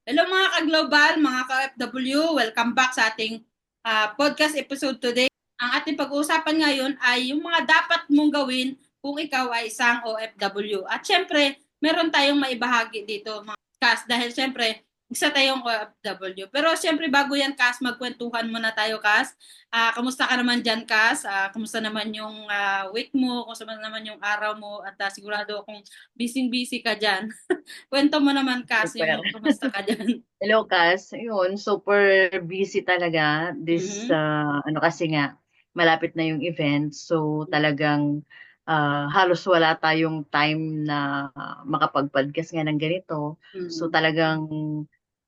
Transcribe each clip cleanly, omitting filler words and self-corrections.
Hello mga ka-global, mga ka-FW, welcome back sa ating podcast episode today. Ang ating pag-uusapan ngayon ay yung mga dapat mong gawin kung ikaw ay isang OFW. At syempre, meron tayong maibahagi dito mga Kas dahil syempre, isa tayong OFW. Pero syempre bago yan Kas, magkwentuhan muna tayo Kas. Kamusta ka naman dyan Kas? Kamusta naman yung week mo? Kamusta naman yung araw mo? At sigurado akong busy-busy ka dyan. Kwento mo naman Kas, Super. yung kamusta ka dyan. Hello, Cass. Yun, super busy talaga. This, Mhm. ano kasi nga, malapit na yung event. So, talagang halos wala tayong time na makapag-podcast nga ng ganito. So, Mm. talagang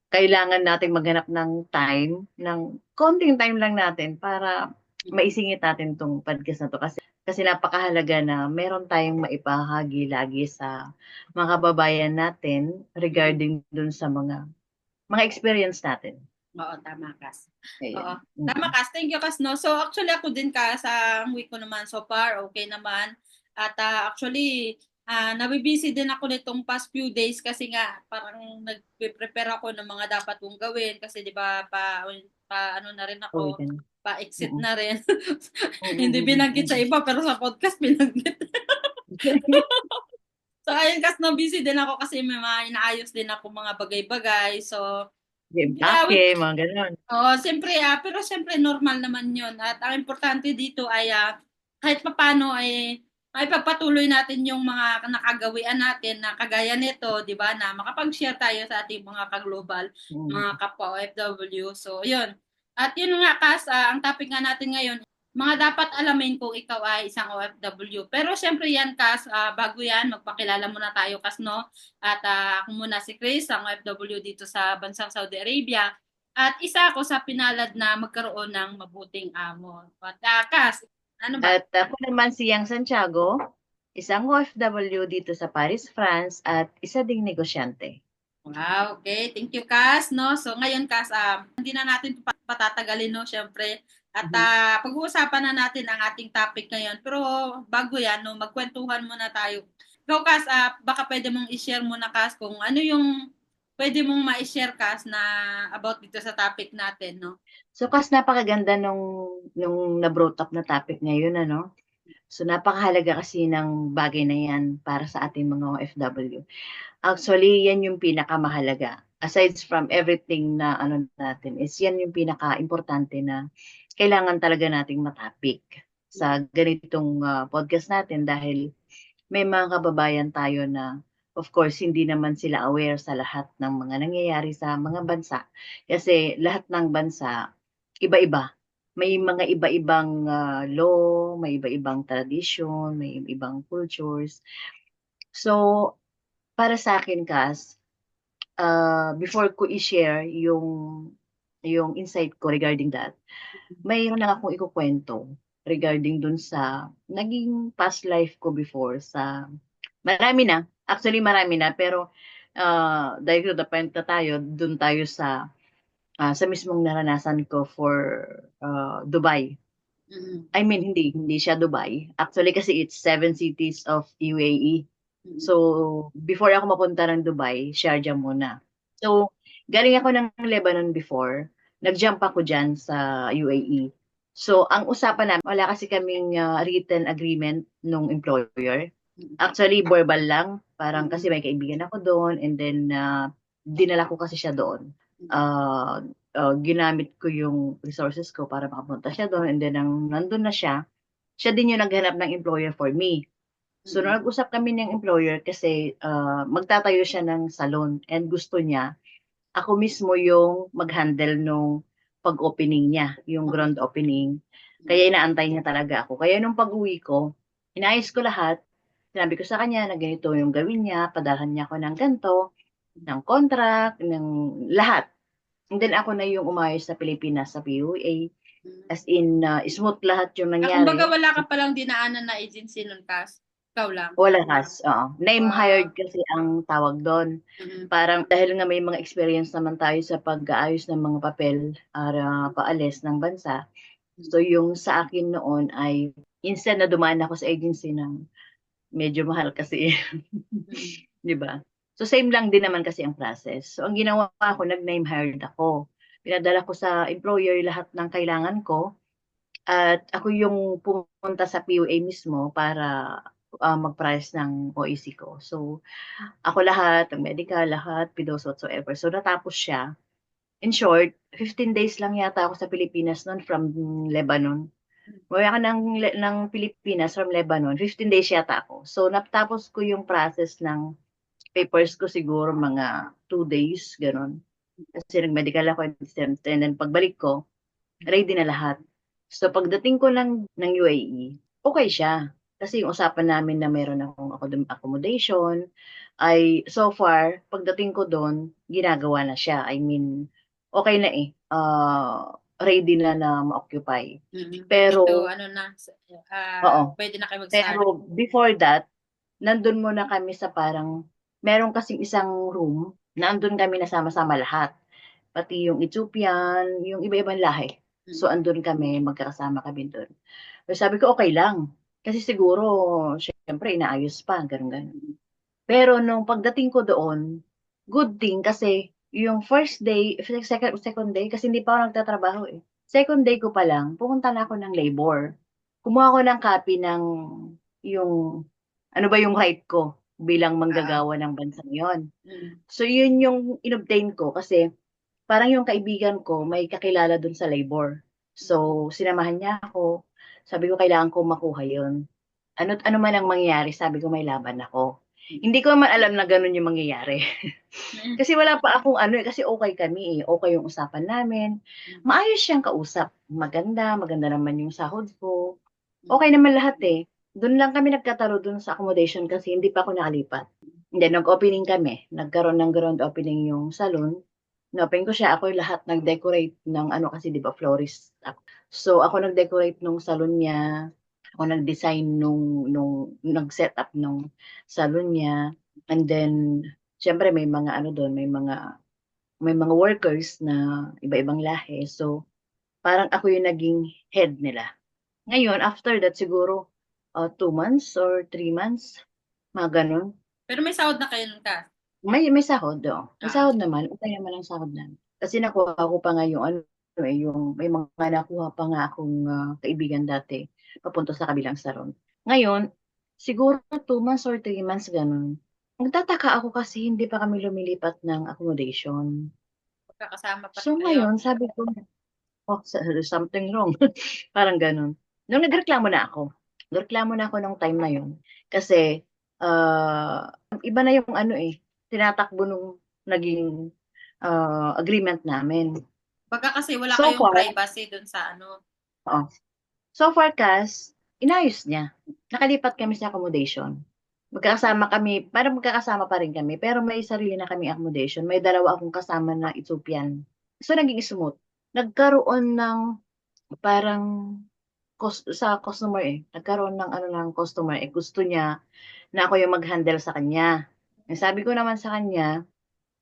kailangan nating maghanap ng time, ng konting time lang natin para Mm. maisingit natin tong podcast na to. Kasi napakahalaga na meron tayong maipahagi lagi sa mga kababayan natin Mm. regarding dun sa mga experience natin. Oo, tama Kas. Oo. Ayan. Tama Mm. Kas. Thank you Kas, no? So actually ako din Kas, sa week ko naman so far, okay naman. At actually, nabibisi din ako nitong past few days kasi nga parang nagpe-prepare ako ng mga dapat kong gawin kasi 'di ba pa ano na rin Uwi ako, ka na. pa-exit Mm. na rin. Mm, Hindi mm, mm, binanggit sa mm. iba pero sa podcast binanggit. So ayun Kas, no, busy din ako kasi may mga inaayos din ako mga bagay-bagay. So yeah, Empake, mga ganon. oo, siyempre, pero siyempre normal naman 'yon at ang importante dito ay, kahit papaano ay maipagpatuloy natin yung mga nakagawian natin na kagaya nito, 'di ba, na makapag-share tayo sa ating mga ka-global, mga Mm. kapwa OFW. So 'yun. At 'yun nga Kas, ang topic nga natin ngayon, mga dapat alamin kung ikaw ay isang OFW. Pero siyempre 'yan Kas, bago 'yan magpakilala muna tayo Kas 'no. At, ako muna si Chris, ang OFW dito sa bansang Saudi Arabia. At isa ako sa pinalad na magkaroon ng mabuting amo. At Kas, ano ba? At ako naman si Yang Santiago, isang OFW dito sa Paris, France, at isa ding negosyante. Wow, okay. Thank you, Kas. No? So ngayon, Kas, hindi na natin patatagalin, no, syempre. At Mhm. pag-uusapan na natin ang ating topic ngayon. Pero bago yan, no, magkwentuhan muna tayo. Ikaw, Kas, baka pwede mong i-share muna, Kas, kung ano yung pwede mong ma-share, Kas, na about dito sa topic natin, no? So, kas napakaganda nung na-brought up na topic ngayon, ano? So, napakahalaga kasi ng bagay na yan para sa ating mga OFW. Actually, yan yung pinakamahalaga. Aside from everything na ano natin, is yan yung pinaka-importante na kailangan talaga nating matapik sa ganitong podcast natin dahil may mga kababayan tayo na of course hindi naman sila aware sa lahat ng mga nangyayari sa mga bansa kasi lahat ng bansa iba-iba. May mga iba-ibang law, may iba-ibang tradition, may ibang cultures. So, para sa akin, Kas, before ko i-share yung insight ko regarding that, mayroon lang akong ikukwento regarding dun sa naging past life ko before sa marami na. Actually, marami na. Pero, dahil to the point na tayo, dun tayo sa mismong naranasan ko for Dubai. Mm-hmm. I mean, hindi siya Dubai. Actually, kasi it's 7 cities of UAE. Mm-hmm. So, before ako mapunta ng Dubai, Sharjah muna. So, galing ako ng Lebanon before. Nag-jump ako dyan sa UAE. So, ang usapan namin, wala kasi kaming written agreement nung employer. Actually, verbal lang. Parang Mm-hmm. kasi may kaibigan ako doon and then dinala ko kasi siya doon. Uh, Ginamit ko yung resources ko para makapunta siya doon and then nang nandun na siya din yung naghanap ng employer for me. So, Mm-hmm. nung nag-usap kami ng employer kasi magtatayo siya ng salon and gusto niya, ako mismo yung mag-handle nung pag-opening niya, yung Okay. grand opening. Kaya inaantay niya talaga ako. Kaya nung pag-uwi ko, inayos ko lahat. Sinabi ko sa kanya na ganito yung gawin niya, padalhan niya ako ng ganito, ng contract, ng lahat. And then ako na yung umayos sa Pilipinas sa PUA. As in, smooth lahat yung Kumbaga nangyari. wala ka palang dinaanan na agency nun, Kas? Ikaw lang? Wala has, oo. Name hired Wow. kasi ang tawag doon. Mm-hmm. Parang dahil nga may mga experience naman tayo sa pag-aayos ng mga papel para paalis ng bansa. So yung sa akin noon ay instead na dumaan ako sa agency ng medyo mahal kasi, Mm-hmm. 'di ba? So same lang din naman kasi ang process. So ang ginawa ko, nag-name hired ako. Pinadala ko sa employer lahat ng kailangan ko at ako yung pumunta sa PUA mismo para mag-price ng OEC ko. So ako lahat, ang medical, lahat, PIDOS whatsoever. So natapos siya. In short, 15 days lang yata ako sa Pilipinas noon from Lebanon. Umuwi ako ng Pilipinas from Lebanon, 15 days yata ako. So natapos ko yung process ng papers ko siguro mga 2 days, gano'n. Kasi nag-medical ako and then pagbalik ko, ready na lahat. So pagdating ko ng UAE, okay siya. Kasi yung usapan namin na meron akong accommodation, ay so far, pagdating ko doon, ginagawa na siya. I mean, okay na eh. Ready na na ma-occupy. Ito, Pero, oo. pwede na kayo mag-start. Pero before that, nandun muna kami sa parang, meron kasing isang room na andun kami nasama-sama lahat. Pati yung Ethiopian, yung iba-ibang lahi. So andun kami, magkakasama kami dun. So sabi ko, okay lang. Kasi siguro, syempre, inaayos pa, ganun-ganun. Pero nung pagdating ko doon, good thing kasi yung first day, second day, kasi hindi pa ako nagtatrabaho eh. Second day ko pa lang, pumunta na ako ng labor. Kumuha ko ng copy ng yung, ano ba yung right ko bilang manggagawa ng bansang yon. So yun yung inobtain ko kasi parang yung kaibigan ko may kakilala dun sa labor. So sinamahan niya ako. Sabi ko kailangan ko makuha yun. Ano man ang mangyayari, sabi ko may laban ako. Hindi ko man alam na ganun yung mangyayari. Kasi wala pa akong ano eh, kasi okay kami eh. Okay yung usapan namin. Maayos siyang kausap. Maganda, maganda naman yung sahod ko. Okay naman lahat eh. Doon lang kami nagkatalo doon sa accommodation kasi hindi pa ako nakalipat. And then nag-opening kami. Nagkaroon ng grand opening yung salon. Open ko siya. Ako yung lahat nag-decorate ng ano kasi di ba florist ako. So ako nag-decorate nung salon niya. Ako nag-design nung nag-set up nung salon niya. And then syempre may mga ano doon, may mga workers na iba-ibang lahi. So parang ako yung naging head nila. Ngayon, after that, siguro 2 months or 3 months, mga ganun. Pero may sahod na kayo nun ka. May sahod, oh. May sahod naman. Okay naman ang sahod namin. Kasi nakuha ko pa nga yung ano, yung may mga nakuha pa nga akong kaibigan dati papunta sa kabilang salon. Ngayon, siguro 2 months or 3 months ganun. Nagtataka ako kasi hindi pa kami lumilipat ng accommodation. Magkakasama pa rin So kayo. ngayon, sabi ko, oh, there's something wrong. Parang ganun. Nung nagreklamo na ako, nung time na yun. Kasi, iba na yung ano eh, tinatakbo nung naging agreement namin. Baka kasi wala So kayong far, privacy dun sa ano. oh, so far, Cas, inayos niya. Nakalipat kami sa accommodation. Magkakasama kami, parang magkakasama pa rin kami, pero may sarili na kami accommodation. May dalawa akong kasama na Ethiopian. So, naging smooth. Nagkaroon ng parang sa customer eh. Nagkaroon ng ano ng customer eh. Gusto niya na ako yung mag-handle sa kanya. Sabi ko naman sa kanya,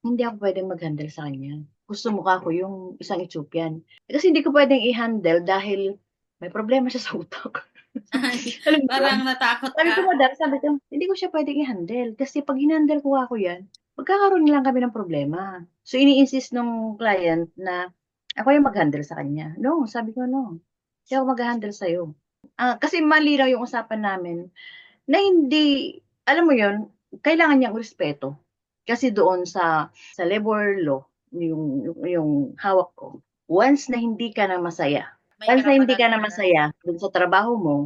hindi ako pwedeng mag-handle sa kanya. Gusto mo ka ako yung isang Ethiopian. Kasi hindi ko pwedeng i-handle dahil may problema siya sa utak. Alam mo yun? Parang natakot Sabi ko, ka. madam, sabi ko, hindi ko siya pwedeng i-handle. Kasi pag in-handle ko ako yan, magkakaroon lang kami ng problema. So, ini-insist nung client na ako yung mag-handle sa kanya. No, sabi ko, no. Hindi ako mag-handle sa'yo. Kasi mali raw yung usapan namin na hindi, alam mo yun, kailangan niyang respeto. Kasi doon sa labor law, yung hawak ko, once na hindi ka na masaya, May once na hindi ka karapatan na masaya dun sa trabaho mo,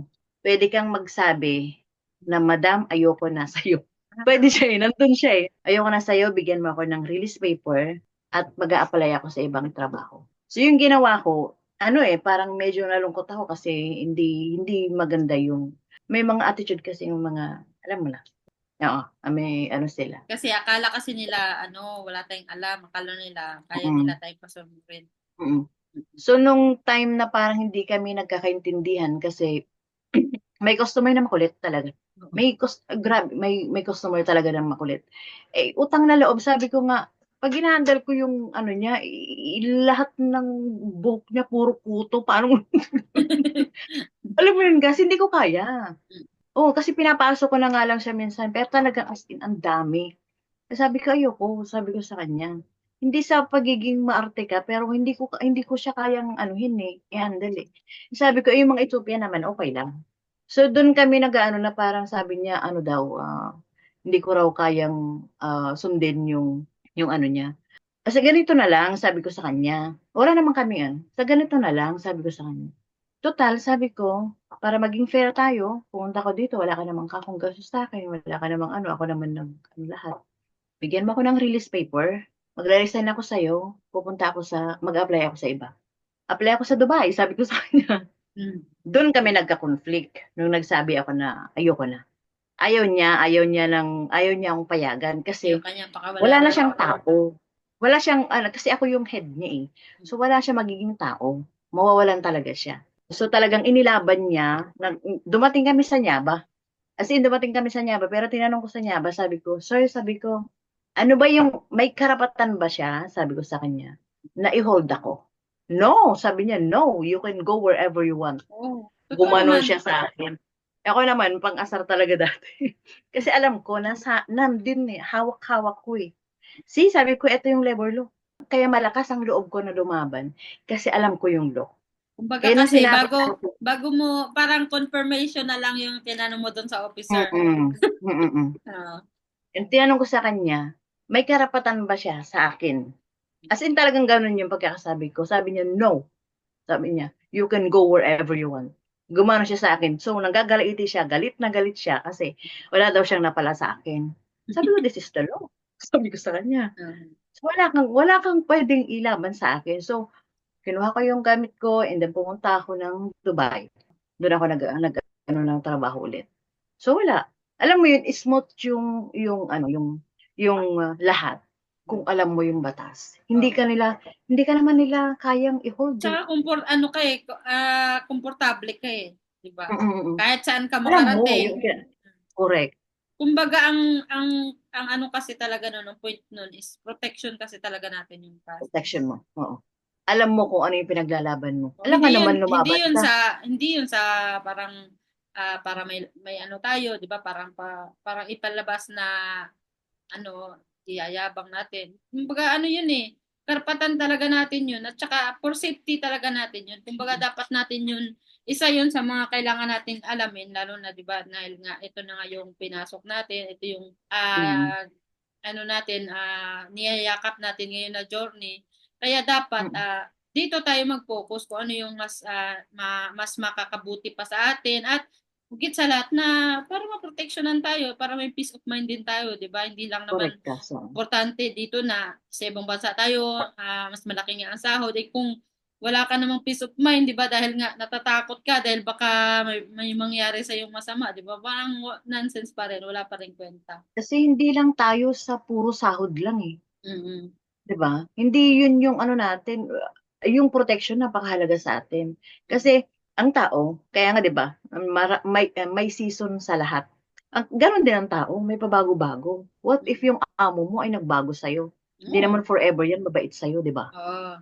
pwede kang magsabi na, Madam, ayoko na sa'yo. Pwede siya eh, nandun siya eh. Ayoko na sa'yo, bigyan mo ako ng release paper at mag-a-apply ako sa ibang trabaho. So yung ginawa ko, ano eh, parang medyo nalungkot ako kasi hindi maganda yung, may mga attitude kasi yung mga, alam mo na, oo, may ano sila. Kasi akala kasi nila, ano, wala tayong alam. Akala nila, kaya Mm, nila tayong pasunurin. mm. So nung time na parang hindi kami nagkakaintindihan kasi may customer na makulit talaga. Grabe, may customer talaga na makulit. Eh, utang na loob, sabi ko nga, pag in-handle ko yung ano niya, lahat ng buhok niya puro kuto, paano, alam mo yun kasi hindi ko kaya. Oo, kasi pinapasok ko na nga lang siya minsan, pero talaga as in, ang dami. Sabi ko, ayoko, sabi ko sa kanya. Hindi sa pagiging maarte ka, pero hindi ko siya kayang anuhin eh, i-handle eh. Sabi ko, yung mga Ethiopia naman, okay lang. So, doon kami nag-ano na parang sabi niya, ano daw, hindi ko raw kayang sundin yung ano niya. Sa ganito na lang, sabi ko sa kanya. Wala naman kami yan. Sa ganito na lang, sabi ko sa kanya. Total, sabi ko, para maging fair tayo, pumunta ko dito, wala ka namang kakong gastos sa akin, wala ka namang ano, ako naman ano lahat. Bigyan mo ako ng release paper, magre-resign ako sa'yo, mag-apply ako sa iba. Apply ako sa Dubai, sabi ko sa kanya. Mm. Doon kami nagka-conflict nung nagsabi ako na ayoko na. Ayaw niya akong payagan Yung kasi kanya pakawala wala na na. siyang tao. Wala siyang, ano, kasi ako yung head niya eh. So wala siya magiging tao. Mawawalan talaga siya. So talagang inilaban niya, dumating kami sa Nyaba. As in, dumating kami sa Nyaba, pero tinanong ko sa Nyaba, sabi ko, sir, sabi ko, ano ba may karapatan ba siya? Sabi ko sa kanya, na i-hold ako. No, sabi niya, no, you can go wherever you want. Oo. Totoo Gumanon naman. siya sa akin. Ako naman, pang-asar talaga dati. Kasi alam ko, nandun eh, hawak-hawak ko eh. See, sabi ko, ito yung labor law. Kaya malakas ang loob ko na lumaban kasi alam ko yung law. Kumbaga Kaya nung kasi sinabi bago ko, bago mo parang confirmation na lang yung tinanong mo doon sa officer. mm, mm, mm. Oo. Yung tinanong ko sa kanya, may karapatan ba siya sa akin? As in talagang ganun yung pagkakasabi ko. Sabi niya, no. Sabi niya, you can go wherever you want. Gumano siya sa akin. So, nanggagalaiti siya. Galit na galit siya kasi wala daw siyang napala sa akin. Sabi ko, this is the law. Sabi ko sa kanya. Oo. So, wala kang pwedeng ilaban sa akin. So, kinuha ko yung gamit ko and then pumunta ako ng Dubai. Doon ako ano, ng trabaho ulit. So, wala. Alam mo yun, smooth yung lahat. Kung alam mo yung batas. Oo. Hindi ka naman nila kayang i-hold eh. Tsaka komportable ka eh, 'di ba? Mm, mm, mm. Kahit saan ka Alam mo, yung makarating. correct, Kumbaga ang ano kasi talaga noon, ang point noon is protection kasi talaga natin yung past. protection mo. Oo. Alam mo kung ano yung pinaglalaban mo. O, Alam ka naman lumaban ka. hindi yun sa parang para may ano tayo, 'di ba? Parang ipalabas na ano, iyayabang natin. Kumbaga ano yun eh, karapatan talaga natin yun at saka for safety talaga natin yun. Kumbaga dapat natin yun, isa yun sa mga kailangan nating alamin, lalo na 'di ba dahil nga ito na nga yung pinasok natin, ito yung Mm, ano natin, niyayakap natin ngayon na journey. Kaya dapat mm. dito tayo mag-focus kung ano yung mas makakabuti pa sa atin at higit sa lahat na para maproteksyonan tayo, para may peace of mind din tayo, 'di ba? Hindi lang naman Correct ka. So, importante dito na sa ibang bansa tayo, mas malaki nga ang sahod. Eh kung wala ka namang peace of mind, 'di ba? Dahil nga natatakot ka dahil baka may mangyari sa iyong masama, 'di ba? Parang nonsense pa rin, wala pa rin kwenta. kasi hindi lang tayo sa puro sahod lang eh. Mm. 'Di ba? Hindi yun yung ano natin, yung protection napakahalaga sa atin. Kasi ang tao, kaya nga 'di ba, may season sa lahat. Ganon din ang tao, may pabago-bago. What if yung amo mo ay nagbago sa'yo? Hindi Oo. naman forever yan mabait sa'yo, 'di ba? Oo.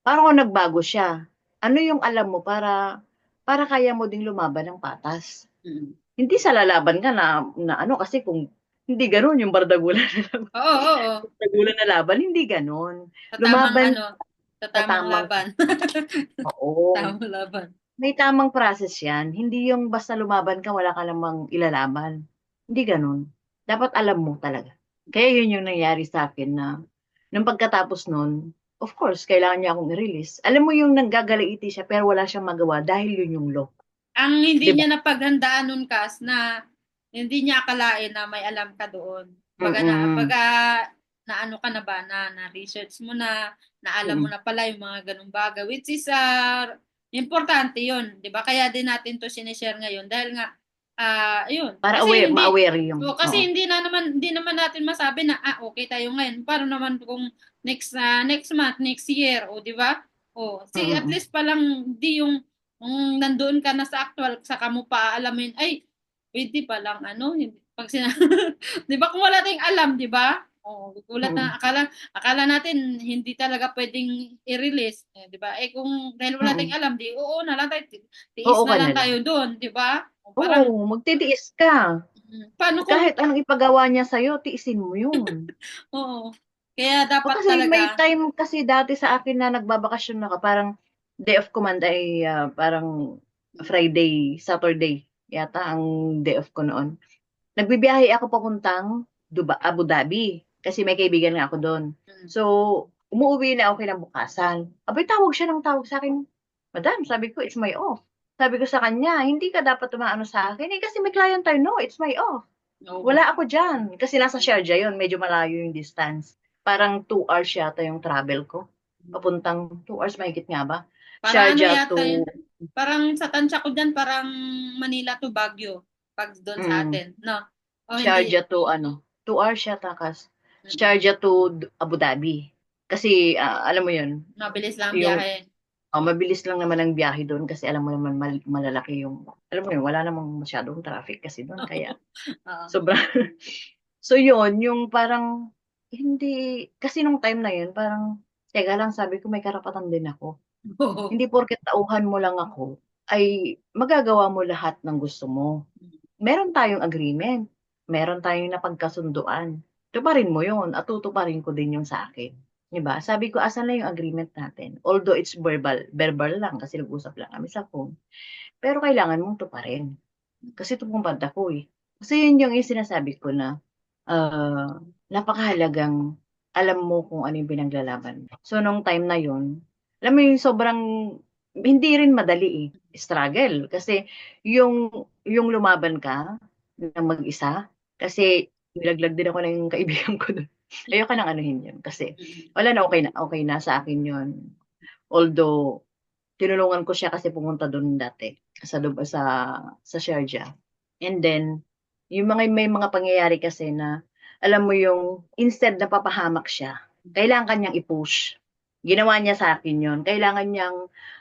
Parang kung nagbago siya, ano yung alam mo para kaya mo ding lumaban ng patas. Mm. Hindi sa lalaban ka na ano kasi kung hindi gano'n yung bardagulan na laban, Oo, oo. bardagulan na laban, hindi gano'n. Sa tamang Lumaban ano, sa sa tamang tamang laban. oo, Tamang laban. may tamang process 'yan. Hindi yung basta lumaban ka wala ka namang ilalaban, hindi gano'n. Dapat alam mo talaga. Kaya yun yung nangyari sa'kin na nung pagkatapos nun, of course kailangan niya akong i-release. Alam mo yung nanggagalaiti siya pero wala siyang magawa dahil yun yung law, Ang 'di hindi ba? niya napaghandaan nun, Kas, na hindi niya akalain na may alam ka doon. Mm, Na ano ka na ba, na research mo na alam mo mm. na pala yung mga ganung bagay, which is importante yun, di ba? Kaya din natin to sinishare ngayon dahil nga, yun. Para Kasi ma-aware yung kasi oo. hindi naman natin masabi na, okay tayo ngayon. Paano naman kung next month, next year, o di ba? Mm, At mm. least pa lang, di yung kung nandoon ka na sa actual, saka mo pa alamin, ay, pwede pa lang, ano, pag di ba, kung wala tayong alam, di ba? Gugulat na, Mm, akala natin, hindi talaga pwedeng i-release, di ba? Kung dahil wala tayong mm. alam, di, oo na lang tayo, tiis Oo na ka lang na lang. tayo doon, di ba? Parang, Oo, magtitiis ka. Paano kung, Kahit anong ipagawa niya sa'yo, tiisin mo yun. oo. Kaya O dapat kasi may talaga, time kasi dati sa akin na nagbabakasyon ako, parang day of command ay parang Friday, Saturday yata ang day off ko noon. Nagbibiyahe ako papuntang Abu Dhabi kasi may kaibigan nga ako doon. mm, So, umuwi na ako kinabukasan. Abay, tawag siya ng tawag sa akin. Madam, sabi ko, it's my off. Sabi ko sa kanya, hindi ka dapat umaano sa akin. Eh, kasi may client tayo. No, it's my off. oo. Wala ako dyan. Kasi nasa Sharjah yun. Medyo malayo yung distance. Parang 2 hours yata yung travel ko. Papuntang 2 hours, mahigit nga ba? Parang ano Sharjah yata to, yun, parang sa tansya ko dyan, parang Manila to Baguio, pag doon sa mm, atin, no? O hindi, Sharjah to 2 hours yata kas. mm, Sharjah to Abu Dhabi. Kasi alam mo yun, mabilis lang ang yung biyahe. mabilis lang naman ang biyahe doon kasi alam mo naman malalaki yung, alam mo yun, wala namang masyadong traffic kasi doon. Kaya Oo. sobrang, so yun, yung parang, hindi, kasi nung time na yun, parang, teka lang, sabi ko may karapatan din ako. Oo. Hindi porket tauhan mo lang ako, ay magagawa mo lahat ng gusto mo. Meron tayong agreement. Meron tayong napagkasunduan. Tuparin mo yun at tutuparin ko din yung sa akin. 'Di ba? Sabi ko, asan na yung agreement natin? Although it's verbal lang kasi nag-usap lang kami sa phone. Pero kailangan mong tuparin. Kasi tumupad ako eh. Kasi yun yung sinasabi ko na napakahalagang alam mo kung ano yung pinaglalaban mo. So, nung time na yun, alam mo yung sobrang, hindi rin madali eh. Struggle. Kasi yung lumaban ka ng mag-isa, kasi nilaglag din ako ng kaibigan ko doon. Ayoko nang anuhin yun. Kasi Mm. wala na, okay na sa akin yun. Although, tinulungan ko siya kasi pumunta doon dati sa Sharjah. And then, may mga pangyayari kasi na, alam mo yung, instead na papahamak siya, kailangan kanyang i-push. Ginawa niya sa akin yun. Kailangan niyang,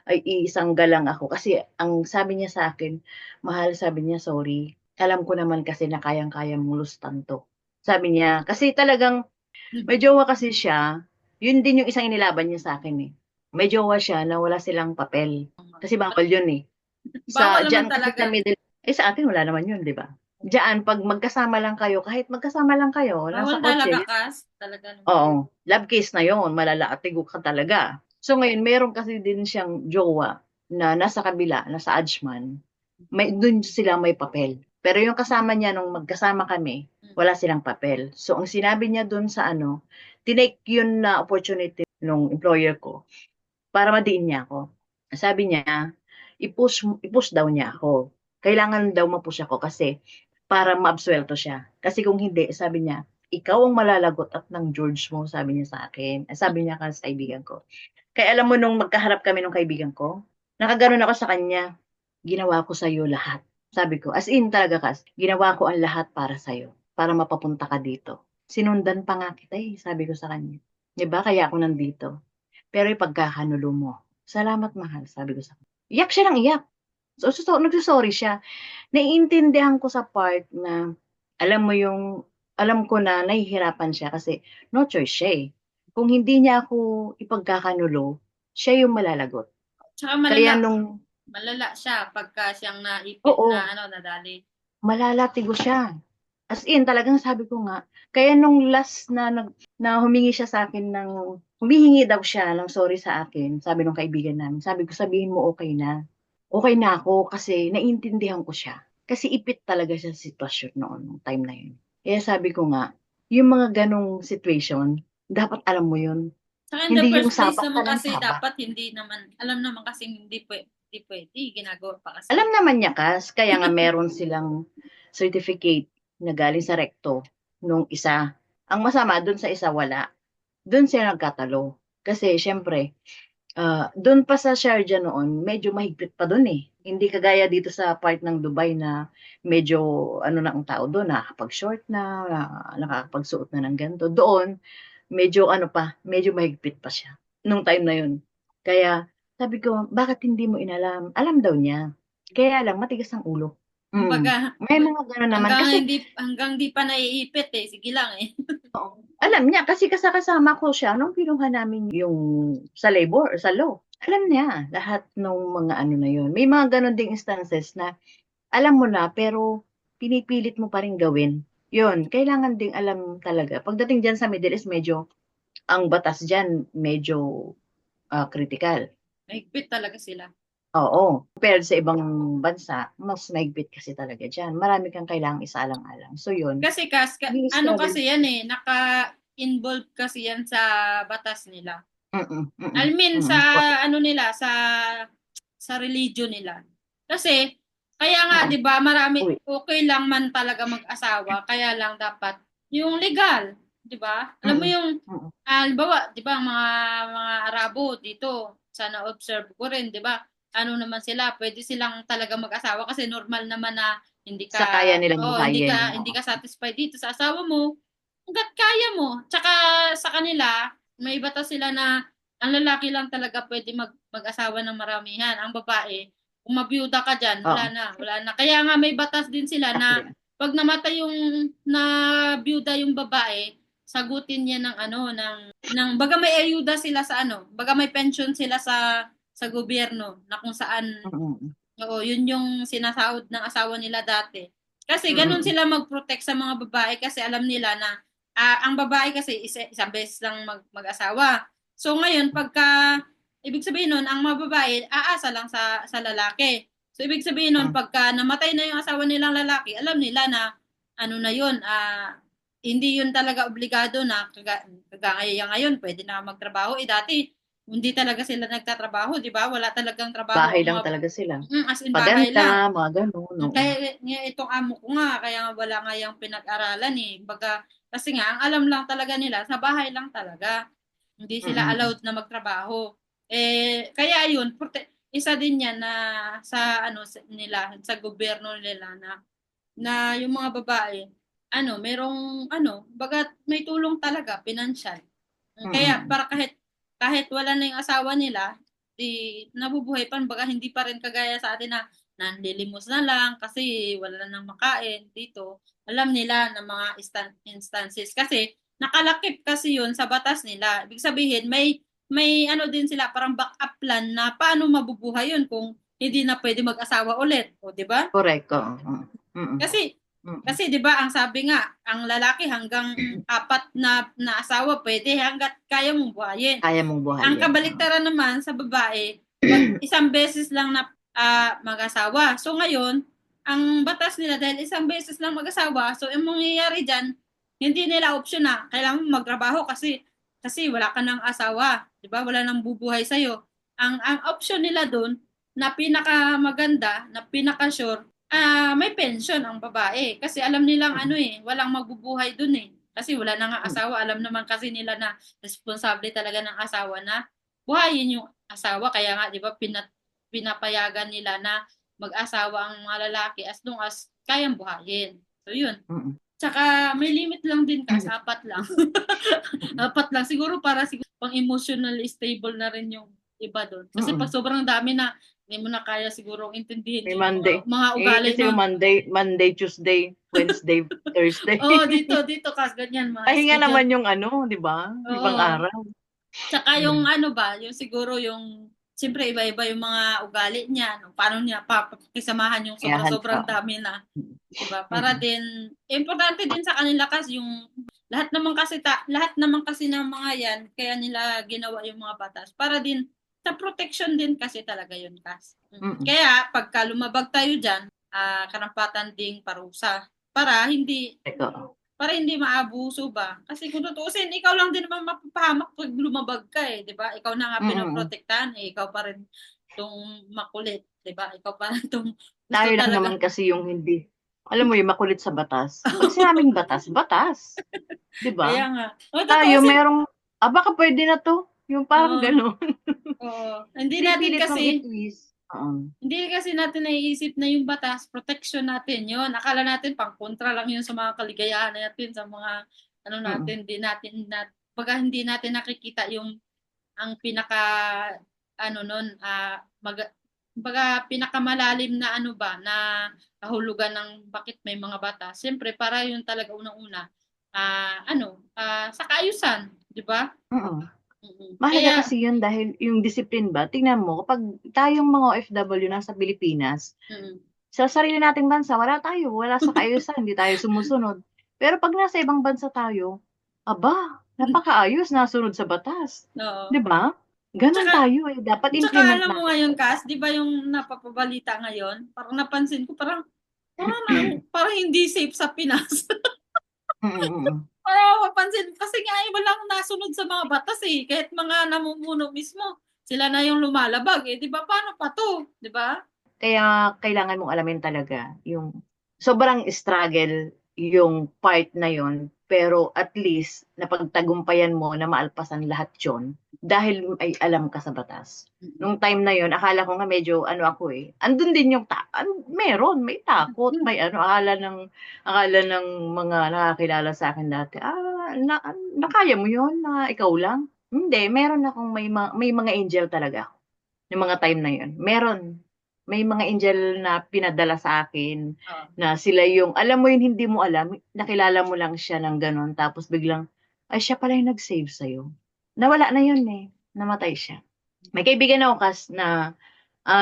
ay, iisang galang ako. Kasi, ang sabi niya sa akin, mahal, sabi niya, sorry. Alam ko naman kasi na kayang-kaya mong lustan to. Sabi niya, kasi talagang, may jowa kasi siya, yun din yung isang inilaban niya sa akin eh. May jowa siya na wala silang papel. Kasi bawal yun eh. Bawal naman Diyan kasi sa talaga. middle, sa atin wala naman yun, di ba? Diyan, pag magkasama lang kayo, kahit magkasama lang kayo, Bawal nasa talaga, kotse, Kas. Talaga naman. oo, love case na yun, malalaatigo ka talaga. So ngayon, meron kasi din siyang jowa na nasa kabila, nasa Ajman, dun sila may papel. Pero yung kasama niya nung magkasama kami, wala silang papel. So ang sinabi niya dun sa tinake yun na opportunity nung employer ko para madiin niya ako. Sabi niya, i-push daw niya ako. Kailangan daw ma-push ako kasi para maabsuelto siya. Kasi kung hindi, sabi niya, ikaw ang malalagot at ng George mo, sabi niya sa akin. Sabi niya sa kaibigan ko. Kaya alam mo nung magkaharap kami nung kaibigan ko, nakaganon ako sa kanya, ginawa ko sa iyo lahat. Sabi ko, as in talaga kas, ginawa ko ang lahat para sa iyo, para mapapunta ka dito. Sinundan pa nga kita eh, sabi ko sa kanya. 'Di ba? Kaya ako nandito. Pero ipagkakanulo mo. Salamat mahal, sabi ko sa kanya. Iyak siya ng iyak. Nagsusorry siya. Naiintindihan ko sa part na, alam mo yung, alam ko na nahihirapan siya kasi no choice siya eh. Kung hindi niya ako ipagkakanulo, siya yung malalagot. Tsaka Kaya malala, nung, malala siya pagka siyang naipit na oo, ano, nadali. malalatigo siya. As in, talagang sabi ko nga, kaya nung last na humingi siya sa akin humihingi daw siya ng sorry sa akin, sabi nung kaibigan namin, sabi ko, sabihin mo okay na. Okay na ako kasi naiintindihan ko siya. Kasi ipit talaga siya sa sitwasyon noon, nung time na yun. Kaya sabi ko nga, yung mga ganong situation, dapat alam mo yun. Saka in the Hindi yung first place sabak ka naman ng kasi sabak. dapat hindi naman, alam naman kasi hindi pwede, ginagawa pa Alam kasi. naman niya kas, kaya nga meron silang certificate na galing sa rekto nung isa. Ang masama, dun sa isa wala. Dun sila nagkatalo. Kasi syempre, dun pa sa Sharjah noon, medyo mahigpit pa dun eh. Hindi kagaya dito sa part ng Dubai na medyo ano na ang tao doon, nakakapag-short nakakapagsuot na ng ganito. Doon, medyo ano pa, medyo mahigpit pa siya nung time na yun. Kaya sabi ko, bakit hindi mo inalam? Alam daw niya. Kaya lang, matigas ang ulo. Kumbaga, May mga gano'n naman. Kasi hanggang di pa naiipit eh, sige lang eh. alam niya, kasi kasama ko siya nung kinuha namin yung sa labor, sa law. Alam niya lahat ng mga ano na yun. May mga gano'n ding instances na alam mo na, pero pinipilit mo pa rin gawin. Yun, kailangan ding alam talaga. Pagdating diyan sa Middle East, medyo ang batas diyan medyo critical. Mahigpit talaga sila. Oo, compared sa ibang bansa, mas mahigpit kasi talaga diyan. Marami kang kailangang isaalang-alang. So yun, Kasi ano struggle. kasi yan naka-involve kasi yan sa batas nila. I Mm. mean sa ano nila sa religion nila. Kasi kaya nga 'di ba marami Uy. okay lang man talaga mag-asawa, kaya lang dapat yung legal, 'di ba? Alam mo yung Mm. halimbawa, 'di ba mga Arabo dito, sana observe ko rin, 'di ba? Ano naman sila, pwede silang talaga mag-asawa kasi normal naman na hindi ka Sa kaya nilang buhayin. hindi ka satisfied dito sa asawa mo. Hangga't kaya mo. Tsaka sa kanila, may batas sila na ang lalaki lang talaga pwede mag-asawa ng maramihan. Ang babae, kung mabiyuda ka diyan, Oo. wala na. Kaya nga may batas din sila na pag namatay yung na biyuda yung babae, sagutin niya ng baga may ayuda sila sa baga may pension sila sa gobyerno na kung saan Mm. oo, yun yung sinasahod ng asawa nila dati. Kasi ganun Mm. sila mag-protect sa mga babae kasi alam nila na ang babae kasi isang beses lang mag-asawa. So ngayon pagka ibig sabihin nun ang mga babae aasa lang sa lalaki. So ibig sabihin nun pagka namatay na yung asawa nilang lalaki, alam nila na ano na yun, hindi yun talaga obligado na kagaya ngayon pwede na magtrabaho. Dati hindi talaga sila nagtatrabaho, di ba? Wala talagang trabaho Bahay ang lang mga talaga sila. as in bahay lang. Paganda, mga ganun. Oo. Kaya nga itong amo ko nga, kaya nga wala nga yung pinag-aralan Baga, kasi nga, ang alam lang talaga nila, sa bahay lang talaga. Hindi sila Mm. allowed na magtrabaho. Kaya yun, isa din yan na nila, sa gobyerno nila na yung mga babae, merong baga may tulong talaga, pinansyal. Kaya Mm. para kahit wala na yung asawa nila, di nabubuhay pa, baga hindi pa rin kagaya sa atin na nanlilimos na lang kasi wala na nang makain dito. Alam nila ng mga instances kasi nakalakip kasi yun sa batas nila. Ibig sabihin may din sila parang backup plan na paano mabubuhay yun kung hindi na pwede mag-asawa ulit, o di ba? Correct. Oo. Mm. Kasi Mm. kasi 'di ba ang sabi nga, ang lalaki hanggang apat na asawa pwede hangga't kaya mong buhayin. Kaya mong Ang buhayin. kabaliktaran naman sa babae, isang beses lang na mag-asawa. So ngayon, ang batas nila dahil isang beses lang mag-asawa, so ang mangyayari diyan, hindi nila option na kailangan mong magtrabaho kasi wala ka ng asawa, 'di ba? Wala nang bubuhay sa iyo. Ang option nila doon na pinakamaganda, na pinaka-sure, may pension ang babae kasi alam nilang walang magbubuhay doon kasi wala na nga asawa. Alam naman kasi nila na responsable talaga ng asawa na buhayin yung asawa. Kaya nga, di ba, pinapayagan nila na mag-asawa ang mga lalaki as long as kayang buhayin. So, yun. Mm. Tsaka, may limit lang din kasi, apat lang. Apat lang. Siguro pang emotionally stable na rin yung iba doon. Kasi pag sobrang dami na, hindi mo na kaya siguro intindihin May yung Monday. mga ugali Kasi nun. Monday, Tuesday, Wednesday, Thursday. Oo, dito kas ganyan mga Pahinga schedule. naman yung di ba? Ibang Oo. araw. Tsaka yung yung siguro yung siyempre iba-iba yung mga ugali niya, paano niya pakisamahan yung Kaya sobra-sobrang dami na, 'di ba? Para din importante din sa kanila kasi yung lahat naman kasi ng mga 'yan kaya nila ginawa yung mga batas para din sa protection din kasi talaga yun kas. Kaya pagka lumabag tayo diyan, karampatan ding parusa para hindi maabuso ba? Kasi kung tutuusin, ikaw lang din naman mapapahamak pag lumabag ka 'di ba? Ikaw na nga pinoprotektahan, ikaw pa rin tong makulit, 'di ba? Ikaw pa rin tong gusto Tayo lang talaga. naman kasi yung hindi. Alam mo yung makulit sa batas. Pag sinabing batas, batas. 'Di Kaya ba? nga. Tayo Tutuusin. merong, baka pwede na 'to. Yung parang Oo. gano'n. Oo. Pinipilit mong i-twist. Oo. Hindi kasi natin naiisip na yung batas, protection natin yon. Akala natin pang kontra lang yun sa mga kaligayahan natin, sa mga natin, hindi natin nakikita yung ang pinaka nun baga pinakamalalim na na kahulugan ng bakit may mga batas. Siyempre para yun talaga unang-una sa kaayusan, 'di ba? Mm. Mahalaga Kaya kasi yun dahil yung discipline ba, tingnan mo kapag tayong mga OFW nasa Pilipinas, mm. Sa sarili nating bansa, wala sa kaayusan, hindi tayo sumusunod. Pero pag nasa ibang bansa tayo, aba, napakaayos, nasunod sa batas. Oo. 'Di ba? Gano'n Tsaka tayo eh, dapat Tsaka implement alam mo natin. ngayon, Kas, 'di ba yung napapabalita ngayon? Parang napansin ko parang hindi safe sa Pinas. Mm, mm. Parang mapansin kasi nga walang nasunod sa mga batas eh. Kahit mga namumuno mismo, sila na yung lumalabag eh. 'Di ba? Paano pa 'to? 'Di ba? Kaya kailangan mong alamin talaga yung sobrang struggle yung part na yon, pero at least napagtagumpayan mo na maalpasan lahat yon dahil ay alam ka sa batas. Nung time na yon, akala ko nga medyo ano ako eh. Andun din yung meron, may takot, may ano, akala ng mga nakakilala sa akin dati, nakaya mo yon na ikaw lang. Hindi, meron akong may mga angel talaga ako. Yung mga time na yon. Meron. May mga angel na pinadala sa akin Oo. na sila yung, alam mo yun, hindi mo alam, nakilala mo lang siya ng gano'n, tapos biglang, ay siya pala yung nag-save sa'yo. Nawala na yun eh. Namatay siya. May kaibigan ako kas na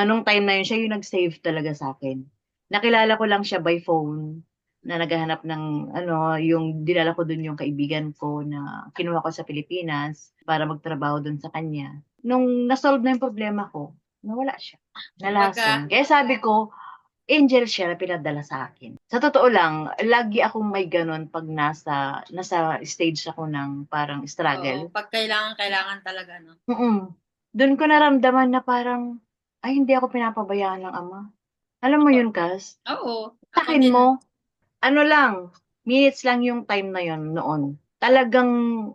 nung time na yun, siya yung nag-save talaga sa akin. Nakilala ko lang siya by phone na naghahanap ng ano, yung dinala ko dun yung kaibigan ko na kinuha ko sa Pilipinas para magtrabaho dun sa kanya. Nung nasolve na yung problema ko, nawala siya. Kumbaga, Nalason. Kaya sabi ko, angel siya na pinadala sa akin. Sa totoo lang, lagi akong may ganun pag nasa stage ako ng parang oo, struggle. pag kailangan talaga, no? Doon ko naramdaman na parang, ay hindi ako pinapabayaan ng Ama. Alam mo Oo. yun, Kas? Oo, ako Takin din. mo, ano lang, minutes lang yung time na yun noon. Talagang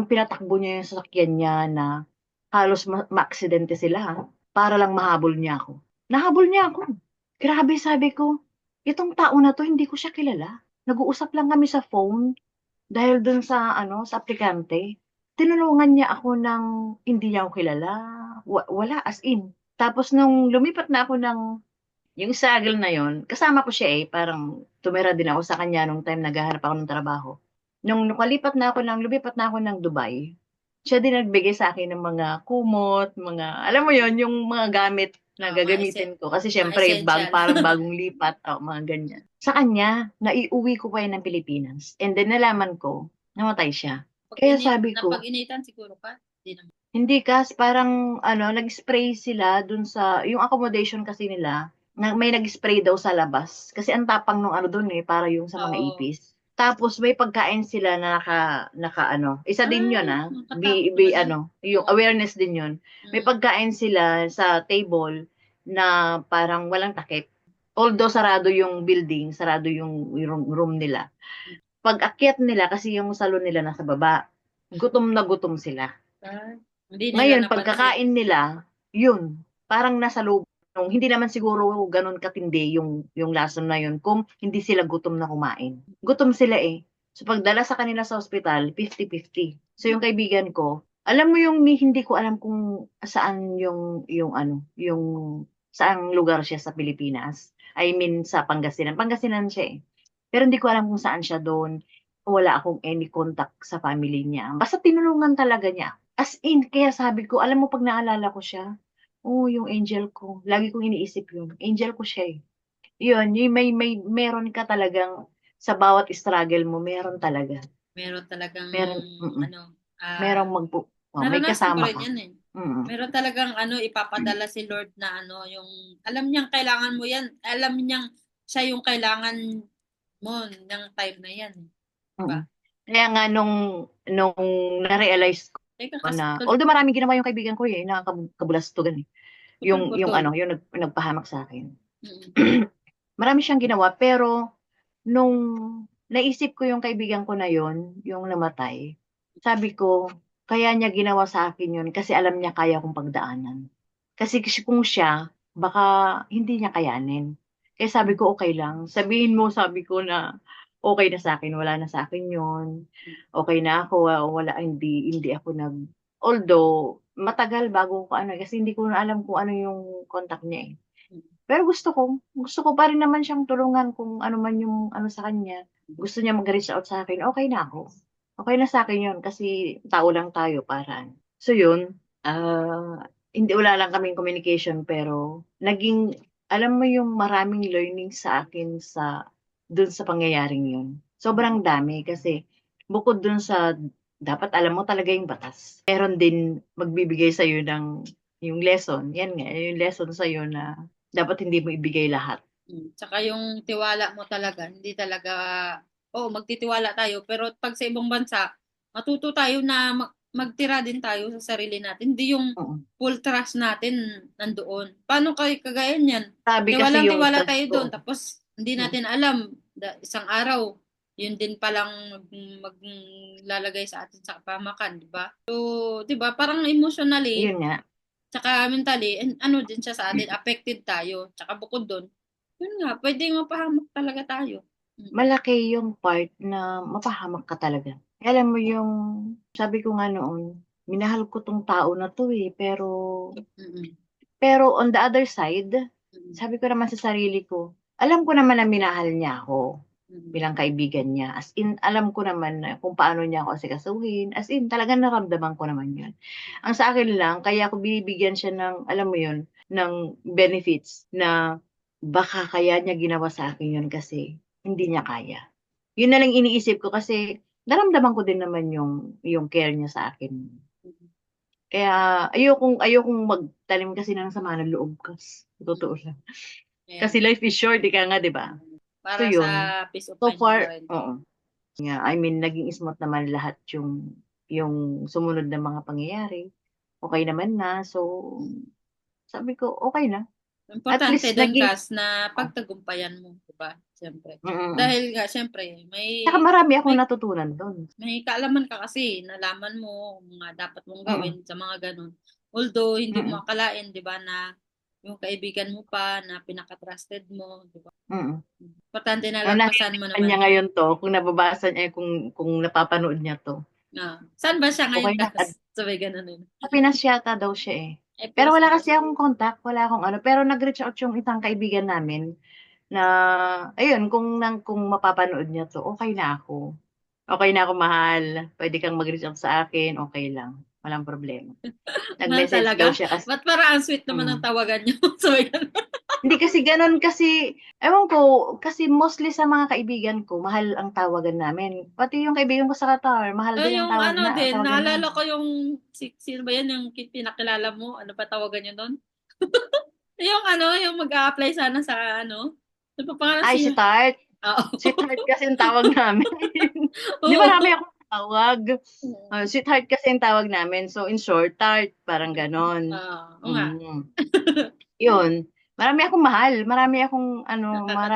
pinatakbo niya yung sasakyan niya na halos maaksidente sila para lang mahabol niya ako. Nahabol niya ako. Grabe, sabi ko, itong tao na to, hindi ko siya kilala. Nag-uusap lang kami sa phone dahil dun sa, sa aplikante. Tinulungan niya ako ng hindi niya ako kilala. Wala, as in. Tapos nung lumipat na ako ng yung struggle na yon, kasama ko siya eh, parang tumira din ako sa kanya nung time naghahanap ako ng trabaho. Nung lumipat na ako ng Dubai, siya din nagbigay sa akin ng mga kumot, alam mo yon yung mga gamit na Oo, gagamitin ko. Kasi mga syempre, essential. parang bagong lipat, mga ganyan. Sa kanya, naiuwi ko pa yun ng Pilipinas. And then nalaman ko, namatay siya. Kaya sabi ko, Napag-initan siguro ka? Hindi naman. hindi kas, parang nag-spray sila dun sa, yung accommodation kasi nila, may nag-spray daw sa labas. Kasi ang tapang nung dun eh, para yung sa mga Oo. ipis. Tapos may pagkain sila na isa din yun Nakatakot naman yun. yung Oo. awareness din yun. May Mm. pagkain sila sa table na parang walang takip. Although sarado yung building, sarado yung room nila. Pag akyat nila, kasi yung salon nila nasa baba, gutom na gutom sila. Ah, hindi nila Ngayon, napansin. pagkakain nila, yun, parang nasa loob. Hindi naman siguro ganun katindi yung lason na yun kung hindi sila gutom na kumain. Gutom sila eh. So pagdala sa kanila sa ospital, 50-50. So yung kaibigan ko, alam mo yung hindi ko alam kung saan yung saang lugar siya sa Pilipinas. I mean sa Pangasinan. Pangasinan siya eh. Pero hindi ko alam kung saan siya doon. Wala akong any contact sa family niya. Basta tinulungan talaga niya. As in, kaya sabi ko, alam mo pag naalala ko siya, yung angel ko. Lagi kong iniisip yun. Angel ko siya eh. Yun, yung meron ka talagang, sa bawat struggle mo, meron talaga. Meron talagang Meron, ano, merong may naranasan ko kasama rin ka. yan eh. Mm-mm. Meron talagang ipapadala si Lord na yung alam niyang kailangan mo yan. Alam niyang siya yung kailangan mo ng time na yan. Diba? Mm. Kaya nga nung na-realize Teka, ko na, although maraming ginawa yung kaibigan ko eh, nakakabulastugan eh. Yung putol-putol. nagpahamak sa akin. Mm. Marami siyang ginawa, pero nung naisip ko yung kaibigan ko na yon, yung namatay, sabi ko, kaya niya ginawa sa akin yun kasi alam niya kaya kong pagdaanan. Kasi kung siya, baka hindi niya kayanin. Kaya sabi ko, okay lang. Sabihin mo, sabi ko na okay na sa akin, wala na sa akin yun. Okay na ako, hindi ako although, matagal bago ko kasi hindi ko na alam kung ano yung contact niya eh. Pero gusto ko pa rin naman siyang tulungan kung ano man yung sa kanya. Gusto niya mag-reach out sa akin, okay na ako. Okay na sa akin yun kasi tao lang tayo paraan. So yun, hindi wala lang kaming communication pero alam mo yung maraming learning sa akin dun sa pangyayaring yun. Sobrang dami kasi bukod dun sa dapat alam mo talaga yung batas. Meron din magbibigay sa'yo yung lesson. Yan nga, yung lesson sa'yo na dapat hindi mo ibigay lahat. Tsaka yung tiwala mo talaga, hindi talaga, oo, magtitiwala tayo, pero pag sa ibang bansa, matuto tayo na magtira din tayo sa sarili natin. Hindi yung Oo. full trust natin nandoon. Paano kayo kagaya niyan? Sabi kasi Tiwalang yung tiwala trust tayo doon, ko. tapos hindi Mm. natin alam, isang araw, yun din palang maglalagay sa atin sa kapamakan, di ba? So, di ba, parang emotionally, Yun nga. tsaka mentally, ano din siya sa atin, affected tayo. Tsaka bukod doon, yun nga, pwede mapahamak talaga tayo. Malaki yung part na mapahamak ka talaga. Alam mo yung, sabi ko nga noon, minahal ko tong tao na to Mm-mm. pero on the other side, Mm-mm. sabi ko naman sa sarili ko, alam ko naman na minahal niya ako Mm-mm. bilang kaibigan niya. As in, alam ko naman na kung paano niya ako asikasuhin. As in, talagang naramdaman ko naman yun. Ang sa akin lang, kaya ako binibigyan siya ng, alam mo yun, ng benefits na baka kaya niya ginawa sa akin yun kasi hindi niya kaya. Yun na lang iniisip ko kasi naramdaman ko din naman yung care niya sa akin. Kaya ayokong magtanim kasi ng sama ng loob kasi totoo siya. Ayan. Kasi life is short, ika nga, 'di ba? So Para sa yun. peace of So mind mo na far, rin. oo. Yeah, I mean, naging smooth naman lahat yung sumunod na mga pangyayari. Okay naman na. So, sabi ko, okay na. At Importante least doon, naging, Kas, na pagtagumpayan mo, diba? Siyempre. mm. Dahil nga, siyempre, Saka marami akong may, natutunan doon. may kaalaman ka kasi, nalaman mo mga dapat mong Mm, gawin sa mga ganun. Although, hindi mo mm, akalain, di ba, na yung kaibigan mo pa, na pinaka-trusted mo, di ba? mm. Importante na Kung lagpasan mo nakikita niya naman. ngayon 'to, kung nababasa niya, kung napapanood niya 'to, Saan ba siya ngayon, okey na Kas? Sabay ganun yun. sa Pinas yata daw siya, eh. Ay, Pero Pinas na wala ba kasi siya? akong contact, wala akong ano, pero nag-reach out yung isang kaibigan namin na ayun, kung mapapanood niya 'to, okey na ako. Okey na ako, mahal, puwede kang mag-reach out sa akin, okey lang, walang problema. Mahal Nag-message daw talaga? siya kasi Ba't parang ang sweet naman ng hmm. tawagan niyo? Sabay ganun. Hindi kasi gano'n kasi ewan ko, kasi mostly sa mga kaibigan ko mahal ang tawagan namin. Pati yung kaibigan ko sa Qatar, mahal din ang Yung ano din, tawagan naalala namin. ko yung, sino ba yan, yung pinakilala mo, ano pa tawagan niyo doon? Yung ano, yung mag-a-apply sana sa ano, ano pa pangalan Ay, si siya? Tart. Oo. Sweetheart kasi ang tawag namin. 'Di marami Oo. akong tawag. Sweetheart kasi ang tawag namin. So, in short, Tart, parang gano'n. Oo nga. Mm. 'Yun. Marami Nakakatuwa akong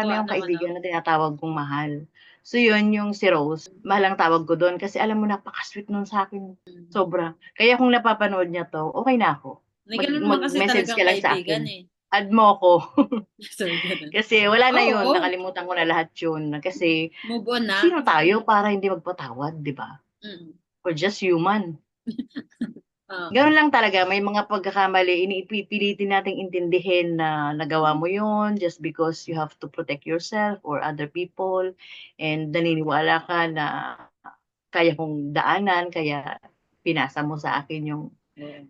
naman, no? kaibigan na tinatawag kong mahal. So 'yun, yung si Rose, mahal ang tawag ko do'n kasi alam mo napaka-sweet nun sa'kin, sobra. Kaya kung napapanood niya 'to, okey na ako. May ganun naman kasi Mag-message talagang ka lang sa kaibigan akin, eh. add mo ako. Sorry, ganun. Kasi wala na 'yun, Oo. nakalimutan ko na lahat 'yun. Kasi Move on na. sino tayo para hindi magpatawad, 'di ba? Mm. We're just human. Oo. Gano'n lang talaga, may mga pagkakamali, pipilitin nating intindihin na nagawa mo 'yun just because you have to protect yourself or other people and naniniwala ka na kaya kong daanan kaya pinasa mo sa akin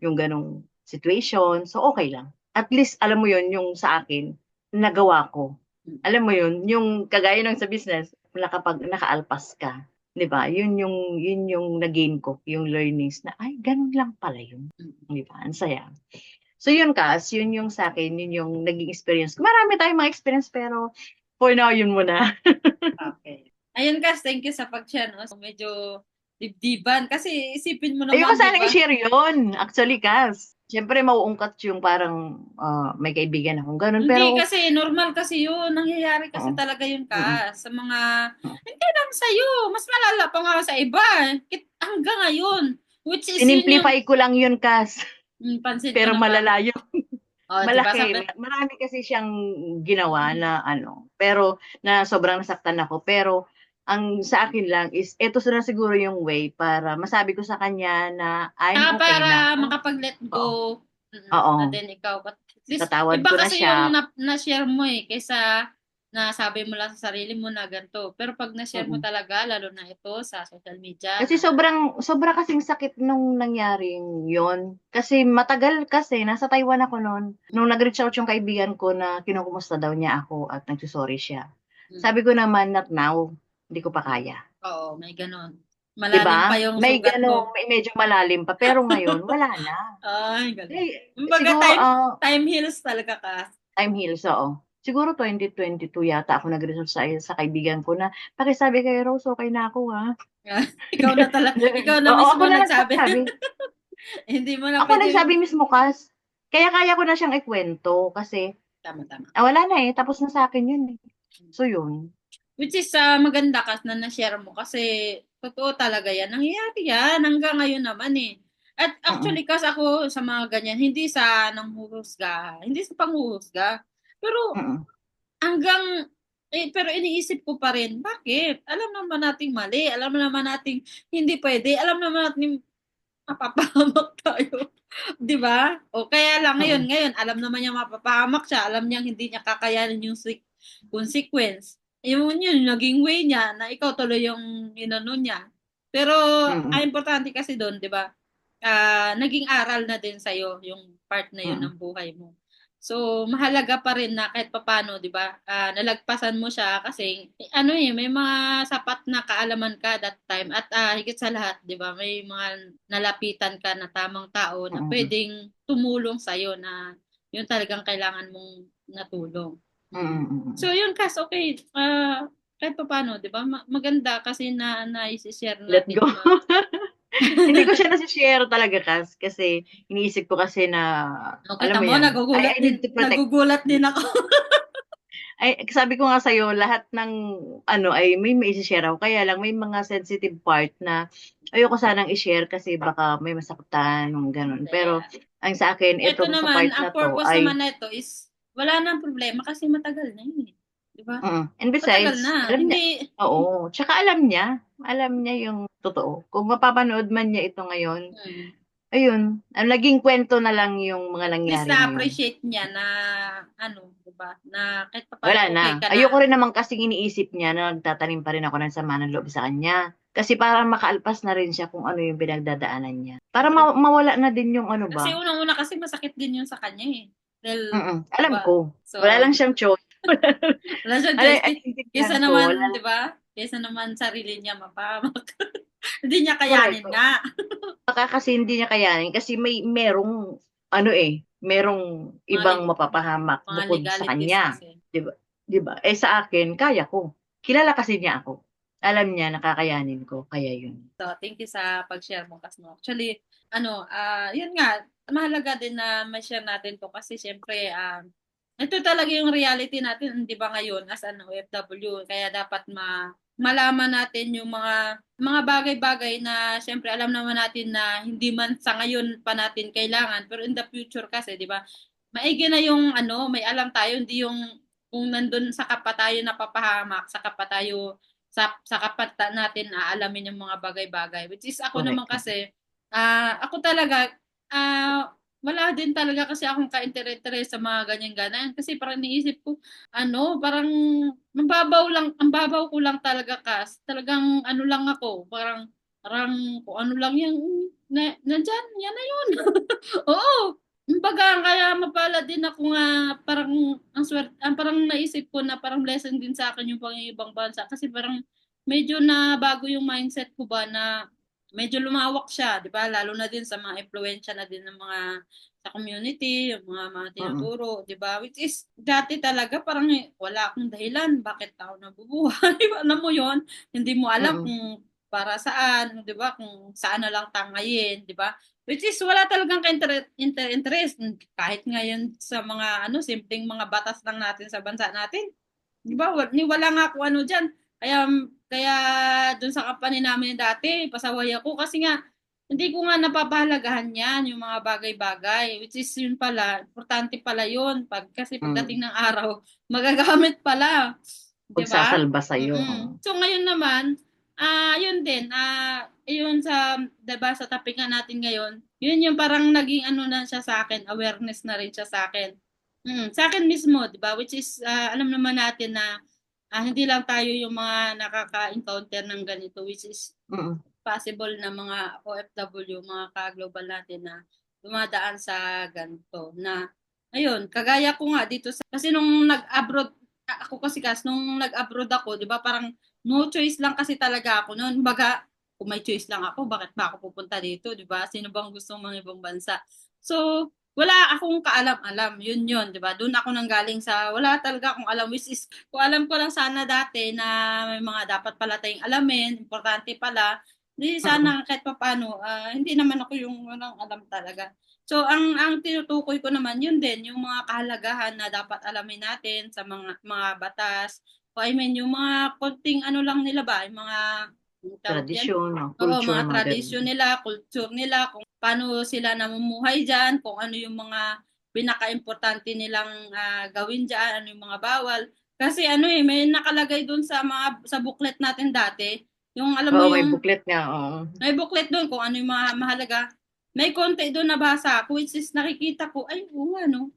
yung gano'ng situation, so okey lang. At least alam mo 'yun, yung sa akin nagawa ko. Alam mo 'yun, yung kagaya ng sa business nakaalpas ka, 'di ba? Yun yung na-gain ko, yung learnings na, "Ay gano'n lang pala yun." 'Di ba, ang saya. So yun Cass, yun yung sa'kin, yun yung naging experience ko. Marami tayong mga experience pero for now yun muna. Okay. Ayun, Kas, thank you sa pag-share, no? So, medyo dibdiban. Kasi isipin mo Ayoko naman, di sanang ba? i-share yun, actually Cass. Siyempre mauungkat yung parang, may kaibigan akong gano'n Hindi pero kasi normal kasi yun. Nangyayari kasi oo, talaga yun mm, ka sa mga mm. hindi lang sa iyo, mas malala pa nga sa iba. Hanggang ngayon, which is yun yung Sinimplify ko lang yun Cass, pansin ko pero naman. malala yun. Oh, 'di ba Malaki, sabi? marami kasi siyang ginawa na ano, pero na sobrang nasaktan ako. Pero ang sa akin lang is eto na siguro yung way para masabi ko sa kanya na I'm Saka okay para na. makapag-let Oo, go oo, na din ikaw. At least, napatawad iba ko na kasi siya. yung na-share mo eh, kaysa na sabi mo lang sa sarili mo na ganito. Pero pag na-share mo Mm. talaga, lalo na ito sa social media Kasi na sobra kasing sakit nung nangyaring yon. Kasi matagal kasi, nasa Taiwan ako noon. Nung nag-reach out yung kaibigan ko na kinukumusta daw niya ako at nagsusorry siya. mm, Sabi ko naman, not now. Hindi ko pa kaya. oo, may ganon. 'Di Malalim pa ba? yung May sugat gano'n, mo. may medyo malalim pa. Pero ngayon, wala na. Ay, galing. Eh, Kumbaga siguro, time heals talaga ka. time heals, oo. Siguro 2022 yata ako nag-reach out sa kaibigan ko na, "Pakisabi kay Rose, okey na ako, ha." Ikaw na Oo, mismo ako na nagsabi. nagsabi. Hindi mo na Ako nagsabi pwedeng, mismo, kaya kaya ko na siyang ikwento kasi, tama, tama. wala na, eh, tapos na sa'kin yun, eh. So yun. Which is maganda kas na na-share mo kasi totoo talaga yan. Nangyayari yan hanggang ngayon naman eh. At Mm, actually kasi ako sa mga ganyan, hindi sa nanghuhusga, hindi sa panghuhusga. Pero mm, hanggang, pero iniisip ko pa rin, bakit? Alam naman nating mali, alam naman nating hindi pwede, alam naman nating mapapahamak tayo. 'Di ba? O kaya lang ngayon, mm, alam naman niya mapapahamak siya, alam niyang hindi niya kakayanin yung consequence. Yun naging way niya na ikaw tuloy yung inano niya. Pero ang mm, importante kasi doon, 'di ba? Naging aral na din sa yung part na yun mm, ng buhay mo. So, mahalaga pa rin na kahit papaano, 'di ba? Nalagpasan mo siya kasi ano may mga sapat na kaalaman ka that time at higit sa lahat, 'di ba? May mga nalapitan ka na tamang tao na mm, pwedeng tumulong sa na yun talagang kailangan mong natulong. mm, Mm. mm. So, yun Kas, okay. Kahit papaano, 'di ba? Maganda kasi na na-share Let natin go. yung mga Hindi ko siya nasi-share talaga, kasi iniisip ko kasi na, O alam kita mo mo, yun, I need to protect. nagugulat din ako. Ay, sabi ko nga sa'yo, lahat ng ano ay may maise-share ako. Kaya lang may mga sensitive part na ayoko sanang i-share kasi baka may masaktan, gano'n. Pero ang sa akin, Ito itong sa naman, part ang na 'to purpose naman ay, nito is wala nang problema kasi matagal na yun eh. 'Di ba? and Matagal besides, na. alam niya, Hindi oo, tsaka alam niya yung totoo. Kung mapapanood man niya ito ngayon, hmm. ayun, naging kuwento na lang yung mga At least nangyari na yun. na-appreciate niya na ano, 'di ba? Na kahit Wala papaano na. okay ka Ayoko na. rin naman kasing iniisip niya na nagtatanim pa rin ako ng sama ng loob sa kanya. Kasi parang makaalpas na rin siya kung ano yung pinagdadaanan niya. Para Siyempre, mawala na din yung ano kasi ba. unang-una kasi masakit din yun sa kanya eh. Dahil, Alam 'di ba? ko. So, Wala lang siyang choice. wala siyang Ano, choice. naiintindihan Kaysa ko. Wala naman, 'di lang. ba? Kaysa naman sarili niya mapahamak. Hindi niya Correct. kayanin nga. Baka kasi hindi niya kayanin kasi merong ano, merong Mga ibang mapapahamak mga bukod sa legalities kanya, kasi. 'di ba? 'Di ba? Eh, sa akin kaya ko. Kilala kasi niya ako. Alam niya na kakayanin ko, kaya yun. So, thank you sa pag-share mo kasi no. Actually, yun nga, mahalaga din na ma-share natin to kasi syempre, ito talaga yung reality natin, di ba ngayon, as an OFW. Kaya dapat malaman natin yung mga bagay-bagay na syempre alam naman natin na hindi man sa ngayon pa natin kailangan, pero in the future kasi, di ba, maigi na yung may alam tayo, hindi yung kung nandun sa pa tayo napapahamak, sa pa tayo sa kapat natin aalamin yung mga bagay-bagay. Which is ako naman Correct. kasi, ako talaga, wala din talaga kasi akong ka-interes sa mga ganyan-ganan. Kasi parang niisip ko, parang ang babaw ko lang talaga kas. Talagang ano lang ako, parang kung ano lang yan, nandyan, yan na yun. Oo. Kumbaga, kaya mapala din ako nga parang parang naisip ko na parang lesson din sa akin yung pang-ibang bansa kasi parang medyo na bago yung mindset ko ba na medyo lumawak siya, 'di ba? Lalo na din sa mga impluwensya na din ng mga sa community, yung mga Mm, tinuturo, 'di ba? Which is dati talaga parang wala akong dahilan bakit ako nabubuhay. Alam mo 'yon? Hindi mo alam mm, kung para saan, 'di ba? Kung saan na lang tangayin, 'di ba? Which is wala talagang interest kahit ngayon sa mga simpleng mga batas lang natin sa bansa natin. 'Di ba? Wala nga ako diyan. Kaya kaya doon sa company namin dati, pasaway ako kasi nga hindi ko nga napapahalagahan 'yan, yung mga bagay-bagay. Which is yun pala, importante pala yun kasi mm. pagdating ng araw, magagamit pala. 'Di ba? Magsasalba sa'yo, Mm. So ngayon naman, yun din, yun sa 'di ba sa topic nga natin ngayon, yun yung parang naging na siya sa akin, awareness na rin siya sa akin Sa akin mismo, 'di ba? Which is alam naman natin na hindi lang tayo yung mga nakaka-encounter ng ganito, which is Mm. possible na mga OFW, mga ka-global natin na dumadaan sa ganito na ayun, kagaya ko nga dito kasi nung nag-abroad ako kasi nung nag-abroad ako, 'di ba, parang no choice lang kasi talaga ako noon. Kumbaga, kung may choice lang ako, bakit ba ako pupunta dito, 'di ba? Sino bang gustong mga ibang bansa? So, wala akong kaalam-alam. Yun, 'di ba? Doon ako nanggaling sa wala talaga akong alam, which is kung alam ko lang sana dati na may mga dapat pala tayong alamin, importante pala, di Mm. sana kahit papaano, hindi naman ako yung walang alam talaga. So, ang tinutukoy ko naman, yun din, yung mga kahalagahan na dapat alamin natin sa mga batas. O I mean, yung mga konting ano lang nila ba, yung mga, yung tawag yan? Tradisyon, Oo, culture, mga mga ganun. tradisyon nila, culture nila, kung paano sila namumuhay dyan, kung ano yung mga pinaka-importante nilang gawin dyan, ano yung mga bawal. Kasi ano may nakalagay dun sa mga sa booklet natin dati, yung alam mo Oo, may yung booklet nga, oo. may booklet doon kung ano yung mga mahalaga. May konti doon nabasa ko, which is nakikita ko, ay, oo, ano.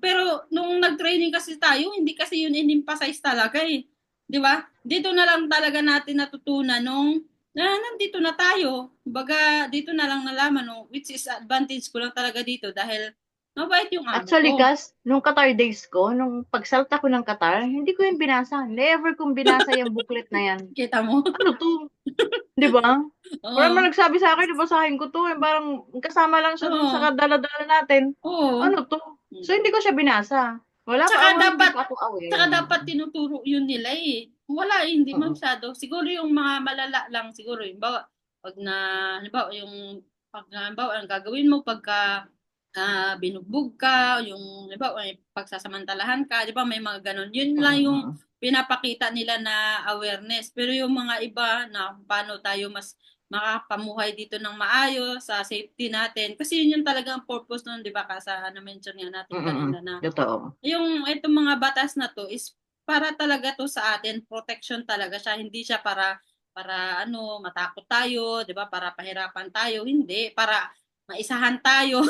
Pero nung nag-training kasi tayo, hindi kasi yun in-emphasize talaga eh. Di ba? Dito na lang talaga natin natutunan nung nandito na tayo. Baga, dito na lang nalaman, no? Which is advantage ko lang talaga dito dahil mabait yung amo Actually, ko. Kas, nung Qatar days ko, nung pagsalta ko ng Qatar, hindi ko yung binasa. Never kong binasa yung booklet na yan. Kita mo? Ano to? Di ba? Wala Oo. man nagsabi sa akin, basahin ko to. Parang kasama lang siya dun sa Oo. kadala-dala natin. Oo. Ano to? So, hindi ko siya binasa. Wala Tsaka pa, hindi dapat pa ako aware. tsaka dapat tinuturo yun nila eh. Wala eh, hindi Oo. masyado. Siguro yung mga malala lang siguro. Halimbawa, pag na, halimbawa, yung pag halimbawa, ang gagawin mo pagka binugbog ka, yung halimbawa, may pagsasamantalahan ka, di ba may mga ganun. Yun lang yung Mm. pinapakita nila na awareness. Pero yung mga iba na kung paano tayo mas makapamuhay dito ng maayos sa safety natin. Kasi yun yung talagang purpose nun, di ba? Kasi na-mention nga natin Mm. kanina na Totoo. yung itong mga batas na to is para talaga to sa atin, protection talaga siya, hindi siya para ano, matakot tayo, 'di ba? Para pahirapan tayo, hindi, para maisahan tayo.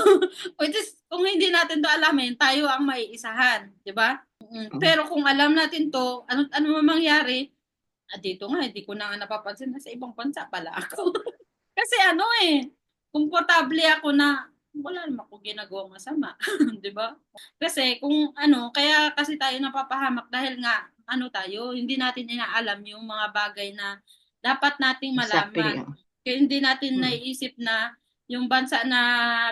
Which is kung hindi natin to alamin, tayo ang maiisahan, 'di ba? Mm. Pero kung alam natin to, ano man mangyari, dito nga hindi ko na nga napapansin na sa ibang bansa pala ako. Kasi ano eh, komportable ako na wala naman ako ginagawang masama, 'di ba? Kasi kung ano, kaya kasi tayo napapahamak dahil nga ano tayo, hindi natin inaalam yung mga bagay na dapat nating Exactly. malaman. Kaya hindi natin Mm. naiisip na yung bansa na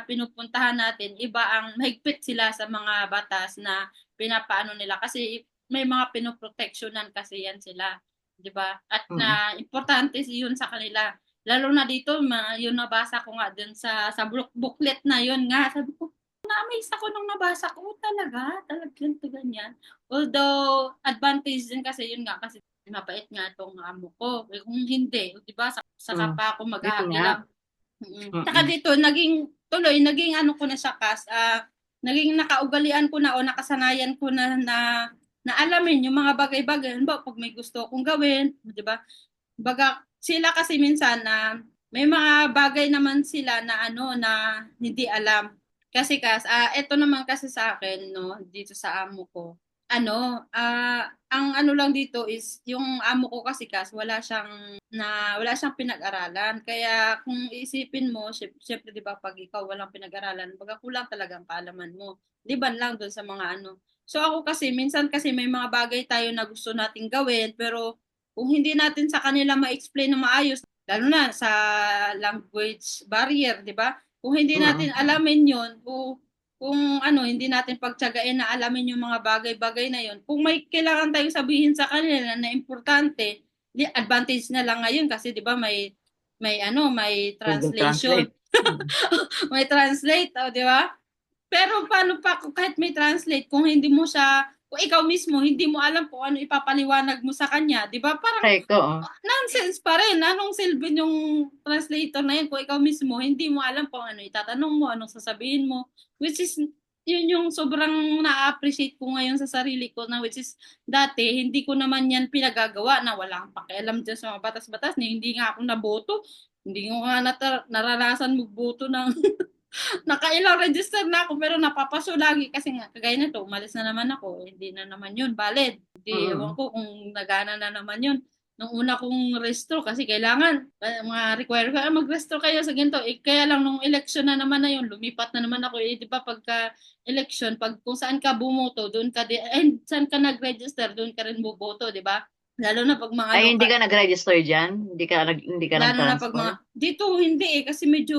pinupuntahan natin, iba ang mahigpit sila sa mga batas na pinapaano nila kasi may mga pinoproteksyonan kasi yan sila, 'di ba? At Mm. na importante yun sa kanila. Lalo na dito, yung nabasa ko nga dun sa booklet na yun nga, sabi ko, na-amaze ako nung nabasa ko, talagang to ganyan. Although, advantage din kasi yun nga, kasi mabait nga itong amo ko. Eh, kung hindi, di ba, saka Mm. pa ako Yun nga. maghahagilap. Saka Mm. dito, naging ano ko na siya, naging nakaugalian ko na o nakasanayan ko na alamin yung mga bagay-bagay. Halimbawa, pag may gusto akong gawin, di ba, baga sila kasi minsan na may mga bagay naman sila na ano na hindi alam. Kasi eto naman kasi sa akin no dito sa amo ko. Ang ano lang dito is yung amo ko kasi wala siyang pinag-aralan. Kaya kung isipin mo, syempre 'di ba pag ikaw walang pinag-aralan, baga kulang talagang kaalaman mo. Liban lang doon sa mga ano. So ako kasi minsan kasi may mga bagay tayo na gusto nating gawin pero kung hindi natin sa kanila ma-explain na maayos, lalo na sa language barrier, di ba? Kung hindi natin Mm. alamin yon, kung ano, hindi natin pagtsagain na alamin yung mga bagay-bagay na yon. Kung may kailangan tayong sabihin sa kanila na importante, advantage na lang ngayon kasi 'di ba may Google translation. Translate. Mm. May translate, oh, 'di ba? Pero paano pa kung kahit may translate kung hindi mo siya kung ikaw mismo hindi mo alam kung ano ipapaliwanag mo sa kanya, 'di ba? Parang Correct, oo. nonsense pa rin. Anong silbi yung translator na yun kung ikaw mismo hindi mo alam kung ano itatanong mo, anong sasabihin mo, which is yun yung sobrang na-appreciate ko ngayon sa sarili ko na which is dati hindi ko naman yan pinagagawa na wala akong pakialam dyan sa mga batas-batas na hindi nga ako naboto. Hindi ko nga naranasan magboto ng Nakailang register na ako pero napapaso lagi kasi nga kagaya nito, umalis na naman ako, hindi na naman yun valid. Hindi, ewan Mm. ko kung nagana na naman yun. Nung una kong restro kasi kailangan, mga require ko, mag-restro kayo sa ganito. Eh, kaya lang nung election na naman na yun, lumipat na naman ako. Eh, di ba pagka election, pag kung saan ka bumoto, doon ka, saan ka nag-register, doon ka rin buboto, di ba? Lalo na pag mga Ay, hindi local, ka nag-register dyan? Hindi ka lalo na pag nag-transfer? mga, dito hindi eh, kasi medyo,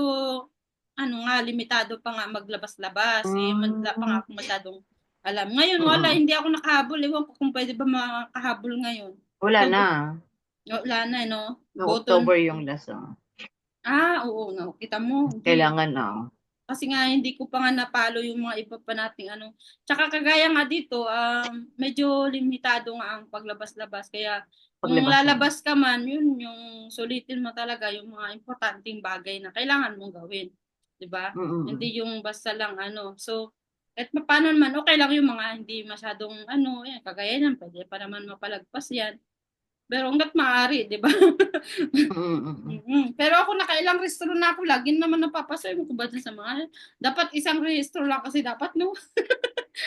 ano nga, limitado pa nga maglabas-labas. Eh, wala pa nga Mm. ako masyadong alam. Ngayon, wala, Mm. hindi ako nakahabol. Ewan ko kung pwede ba makahabol ngayon. Wala So, na. wala na, no? No, Boto, October yung last. oo, no, kita mo, hindi. Kailangan na. Kasi nga, hindi ko pa nga napalo yung mga iba pa nating ano. Tsaka kagaya nga dito, medyo limitado nga ang paglabas-labas. Kaya, kung Paglabas na. lalabas ka man, yun yung sulitin mo talaga yung mga importanteng bagay na kailangan mong gawin. 'Di ba? Mm. Hindi yung basta lang ano. So, kahit paano naman, okay lang yung mga hindi masyadong ano, yan, kagaya yan, pwede pa naman mapalagpas yan. Pero hangga't maaari, 'di ba? Mm. Pero ako nakailang rehistro na ako, lagi naman napapasa. Ewan ko ba dun sa mga, dapat isang rehistro lang kasi dapat, no?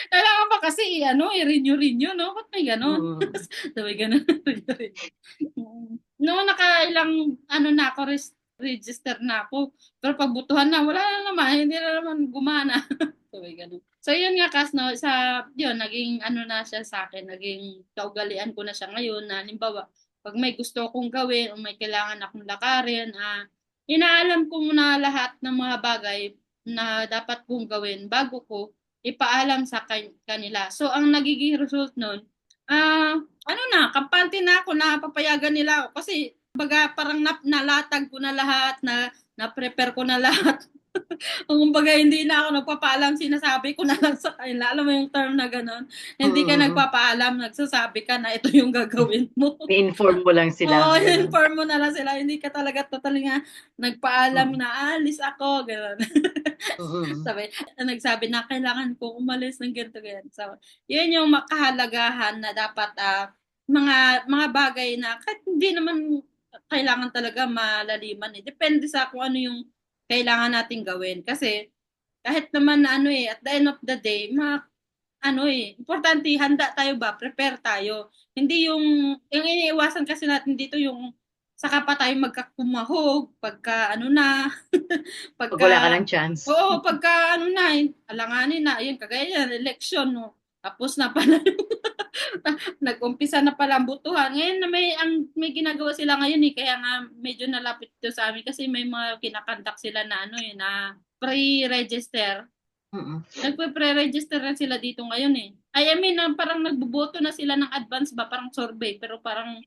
Kailangan pa kasi, ano, i-renew, no? Ba't may ganon? Mm. Sabi ganon, renew. No, nakailang, ano na ako, register na ako. Pero pagbutuhan na, wala na naman, hindi na naman gumana. Sabi ganon. So, yun nga, Kas, no, yun, naging, ano na siya sa akin, naging kaugalian ko na siya ngayon, na, halimbawa, pag may gusto kong gawin o may kailangan akong lakarin, inaalam ko muna lahat ng mga bagay na dapat kong gawin bago ko ipaalam sa kanila. So, ang nagiging result nun, ano na, kampante na ako, napapayagan nila ako. Kasi, baga, parang nalatag ko na lahat, na-prepare ko na lahat. Kumbaga, hindi na ako nagpapaalam, sinasabi ko na lang sa kanila. Alam mo yung term na gano'n? Hindi ka Mm. nagpapaalam, nagsasabi ka na ito yung gagawin mo. I-inform mo lang sila. Oo, Ganun. inform mo na lang sila. Hindi ka talaga totally nga nagpaalam Mm. na alis ako, gano'n. Mm. Sabi, nagsabi na kailangan ko umalis ng ganito, ganyan. So, yun yung makahalagahan na dapat mga bagay na kahit hindi naman kailangan talaga malaliman eh. Depende sa kung ano yung kailangan nating gawin. Kasi kahit naman na ano eh, at the end of the day, ano eh, importante, handa tayo ba? Prepare tayo. Hindi yung iniiwasan kasi natin dito yung saka pa tayo magkakumahog, pagka ano na, Pag wala ka pagka, ng chance. oo, pagka ano na, alanganin na, ayun, kagaya yan, election, no? Tapos na pala, nag-umpisa na pala ang butuhan. Ngayon na may ginagawa sila ngayon eh, kaya nga medyo nalapit to sa amin kasi may mga kinakandak sila na ano eh, na pre-register. Mm. Nagpe-pre-register na sila dito ngayon eh. I mean, parang nagboboto na sila ng advance ba, parang survey, pero parang,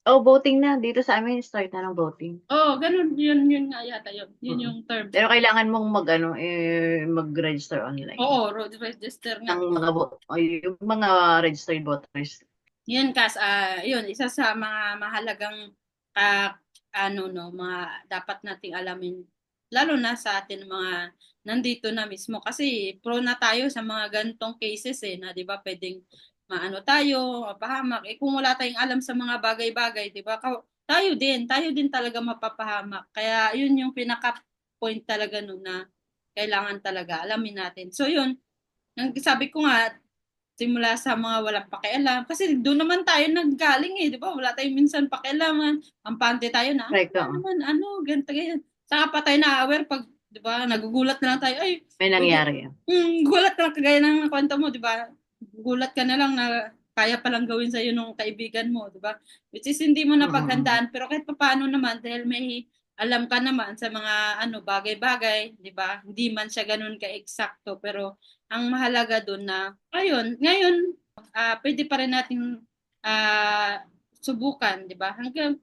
Oh, voting na. Dito sa amin, start na ng voting. ganun, yun nga yata yun. Yun Mm. yung term. Pero kailangan mong mag-register online. Oo, road register nga. Ng yung mga registered voters. Yun, yun, isa sa mga mahalagang, ah, ano, no, mga dapat nating alamin. Lalo na sa atin mga nandito na mismo. Kasi pro na tayo sa mga gantong cases eh, na di ba pwedeng maano tayo, mapahamak. Eh kung wala tayong alam sa mga bagay-bagay, di ba, tayo din talaga mapapahamak. Kaya yun yung pinaka-point talaga nun na kailangan talaga alamin natin. So yun, ang sabi ko nga, simula sa mga walang pakialam. Kasi doon naman tayo nanggaling eh, di ba? Wala tayong minsan pakialaman. Ampante tayo na, Correct, wala oo. naman, ganito, ganyan. Saka pa tayo na-aware pag, di ba, nagugulat na lang tayo, ay, May nangyari yan. gulat na lang, kagaya ng kwento mo, di ba? Gulat ka na lang na kaya palang gawin sa'yo nung kaibigan mo, di ba? Which is hindi mo Mm. napaghandaan, pero kahit paano naman, dahil may alam ka naman sa mga ano bagay-bagay, di ba? Hindi man siya ganun ka-eksakto, pero ang mahalaga doon na, ayun, ngayon, pwede pa rin nating subukan, di ba? Hanggang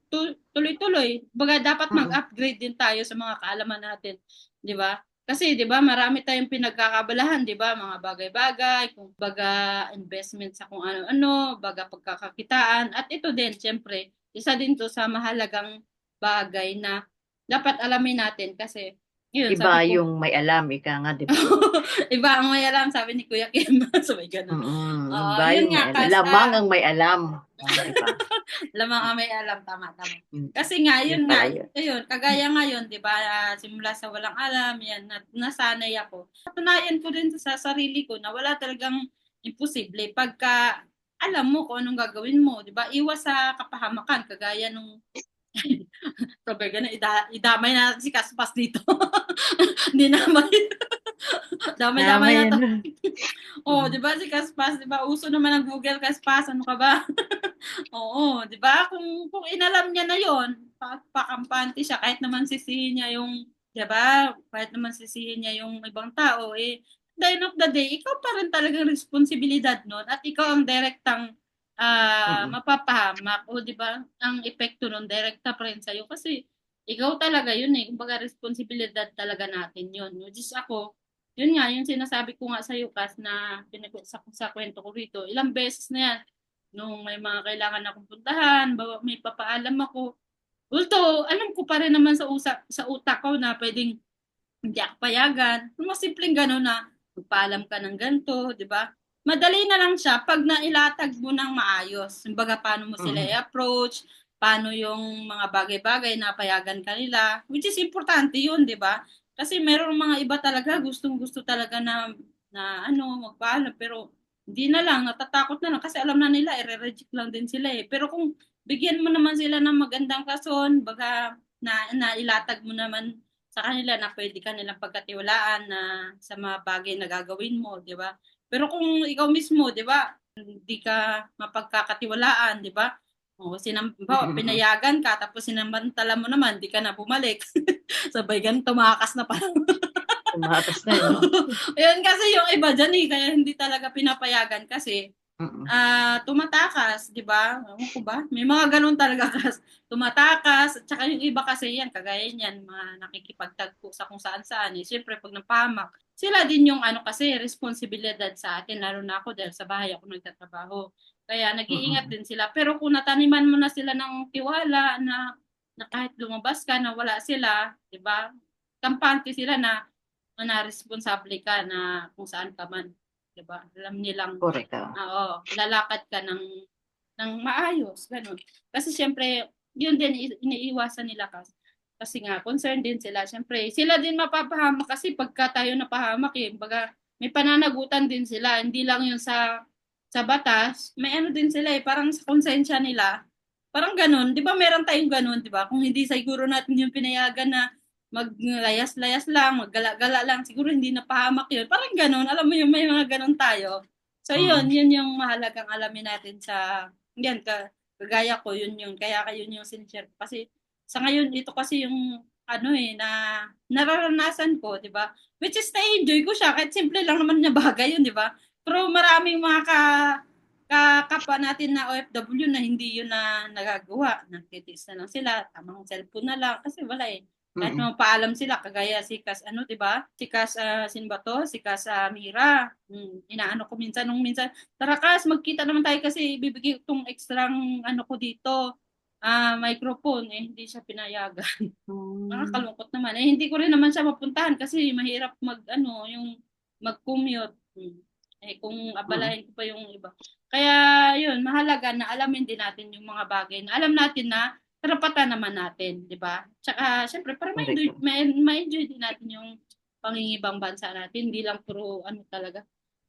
tuloy-tuloy. Baga, dapat Mm. mag-upgrade din tayo sa mga kaalaman natin, di ba? Kasi 'di ba, marami tayong pinagkakabalahan, 'di ba? Mga bagay-bagay, kung baga investment sa kung ano-ano, baga pagkakakitaan at ito din, siyempre, isa din 'to sa mahalagang bagay na dapat alamin natin kasi Yun, Iba sabi ko, yung may alam, ika nga, di ba? iba ang may alam, sabi ni Kuya Kim. So, may ganun. Iba Yun yung may nga, alam. Lamang ang may alam. Di ba? lamang ang may alam, tama, tama. Mm, Kasi nga, yun yun pala nga, yun. ayun, kagaya ngayon, di ba, simula sa walang alam, yan, nasanay ako. Patunayan ko rin sa sarili ko na wala talagang imposible pagka alam mo kung anong gagawin mo, di ba? Iwas sa kapahamakan, kagaya nung sabi na idamay natin si Kaspas dito. Hindi naman. Tama Damay-damay na to. yan. Oh, 'di ba si Kaspas, 'di ba? Uso naman ang Google Kaspas, ano ka ba? Oo, 'di ba? Kung inalam niya na 'yon, pakampante siya kahit naman sisihin niya yung, 'di ba? Kahit naman sisihin niya yung ibang tao, eh at the end of the day, ikaw pa rin talagang responsibilidad nun at ikaw ang direktang Mm-mm. mapapahamak o 'di ba? Ang epekto nun direkta pa rin sa'yo kasi ikaw talaga yun eh. Kumbaga responsibilidad talaga natin yun. Which is ako, yun nga, yung sinasabi ko nga sa Kas na sa kwento ko rito, ilang beses na yan, nung may mga kailangan akong puntahan, may papaalam ako. Although, alam ko pa rin naman sa utak ko na pwedeng hindi ako payagan. Yung mga simpleng gano'n na magpaalam ka ng ganito, di ba? Madali na lang siya pag nailatag mo ng maayos. Kumbaga, paano mo sila Mm-mm. i-approach, paano yung mga bagay-bagay na payagan kanila, which is importante yun, di ba? Kasi meron mga iba talaga, gustong-gusto talaga na magpaalam, pero hindi na lang, natatakot na lang kasi alam na nila, i-reject lang din sila eh. Pero kung bigyan mo naman sila ng magandang rason, baga na ilatag mo naman sa kanila na pwede ka nilang pagkatiwalaan na sa mga bagay na gagawin mo, di ba? Pero kung ikaw mismo, di ba, hindi ka mapagkakatiwalaan, di ba? O, Mm-mm. pinayagan ka, tapos sinamantala mo naman, di ka na bumalik. Sabay ganun, tumakas na parang. Tumakas na, no? Yun kasi yung iba dyan eh, kaya hindi talaga pinapayagan kasi Mm-mm. tumatakas, 'di ba? Ewan ko ba? May mga ganun talaga kas tumatakas at saka yung iba kasi yan kagaya niyan mga nakikipagtagpo sa kung saan-saan eh. Siyempre pag napahamak, sila din yung ano kasi responsibilidad sa atin lalo na ako dahil sa bahay ako nagtatrabaho. Kaya nag-iingat Mm-mm. din sila. Pero kung nataniman mo na sila ng tiwala na kahit lumabas ka na wala sila, 'di ba? Kampante sila na responsable ka na kung saan ka man, 'di ba? Alam nilang Correct. Ah. lalakad ka ng maayos, ganun. Kasi siyempre, yun din iniiwasan nila kasi nga concerned din sila. Siyempre, sila din mapapahamak kasi pagka tayo napahamak eh, baga may pananagutan din sila, hindi lang yun sa batas, may ano din sila eh, parang sa konsensya nila. Parang ganun, 'di ba? Meron tayong ganun, 'di ba? Kung hindi siguro natin yung pinayagan na maglayas-layas lang, maggala-gala lang, siguro hindi napahamak yun. Parang ganun, alam mo yung may mga ganun tayo. So Mm-mm. yun yung mahalagang alamin natin yan, kagaya ko, kaya yun yung sinishare ko. Kasi sa ngayon, ito kasi yung ano eh, na nararanasan ko, di ba? Which is na-enjoy ko siya, kahit simple lang naman niya bagay yun, di ba? Pero maraming mga kapwa natin na OFW na hindi yun na nagagawa. Nagtitiis na lang sila, tamang cellphone na lang, kasi wala eh. Kahit Mm-mm. paalam sila, kagaya si Kas, di ba? Si Kas, sino ba to? Si Kas Mira. Inaano ko minsan, tara Kas, magkita naman tayo kasi bibigay itong extrang ano ko dito, microphone. Eh, hindi siya pinayagan. Mm. Nakakalungkot naman. Eh, hindi ko rin naman siya mapuntahan kasi mahirap yung mag-commute. Eh, kung Mm-mm. abalahin ko pa yung iba. Kaya, yun, mahalaga na alamin din natin yung mga bagay na alam natin na karapatan naman natin, di ba? Tsaka, syempre, para Correct. ma-enjoy din natin yung pangingibang bansa natin. Hindi lang puro, talaga,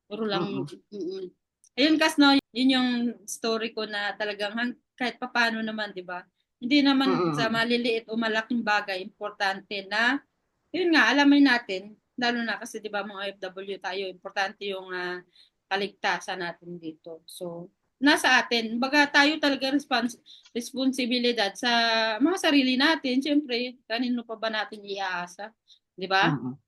puro lang, Mm-mm. ayun, Kas, no, yun yung story ko na talagang kahit papano naman, di ba? Hindi naman sa Mm-mm. maliliit o malaking bagay, importante na, yun nga, alamin natin, lalo na kasi, di ba, mga OFW tayo, importante yung kaligtasan natin dito. So, nasa atin, baga tayo talaga responsibilidad sa mga sarili natin. Siyempre, kanino pa ba natin iaasa? Di ba? Mm-mm.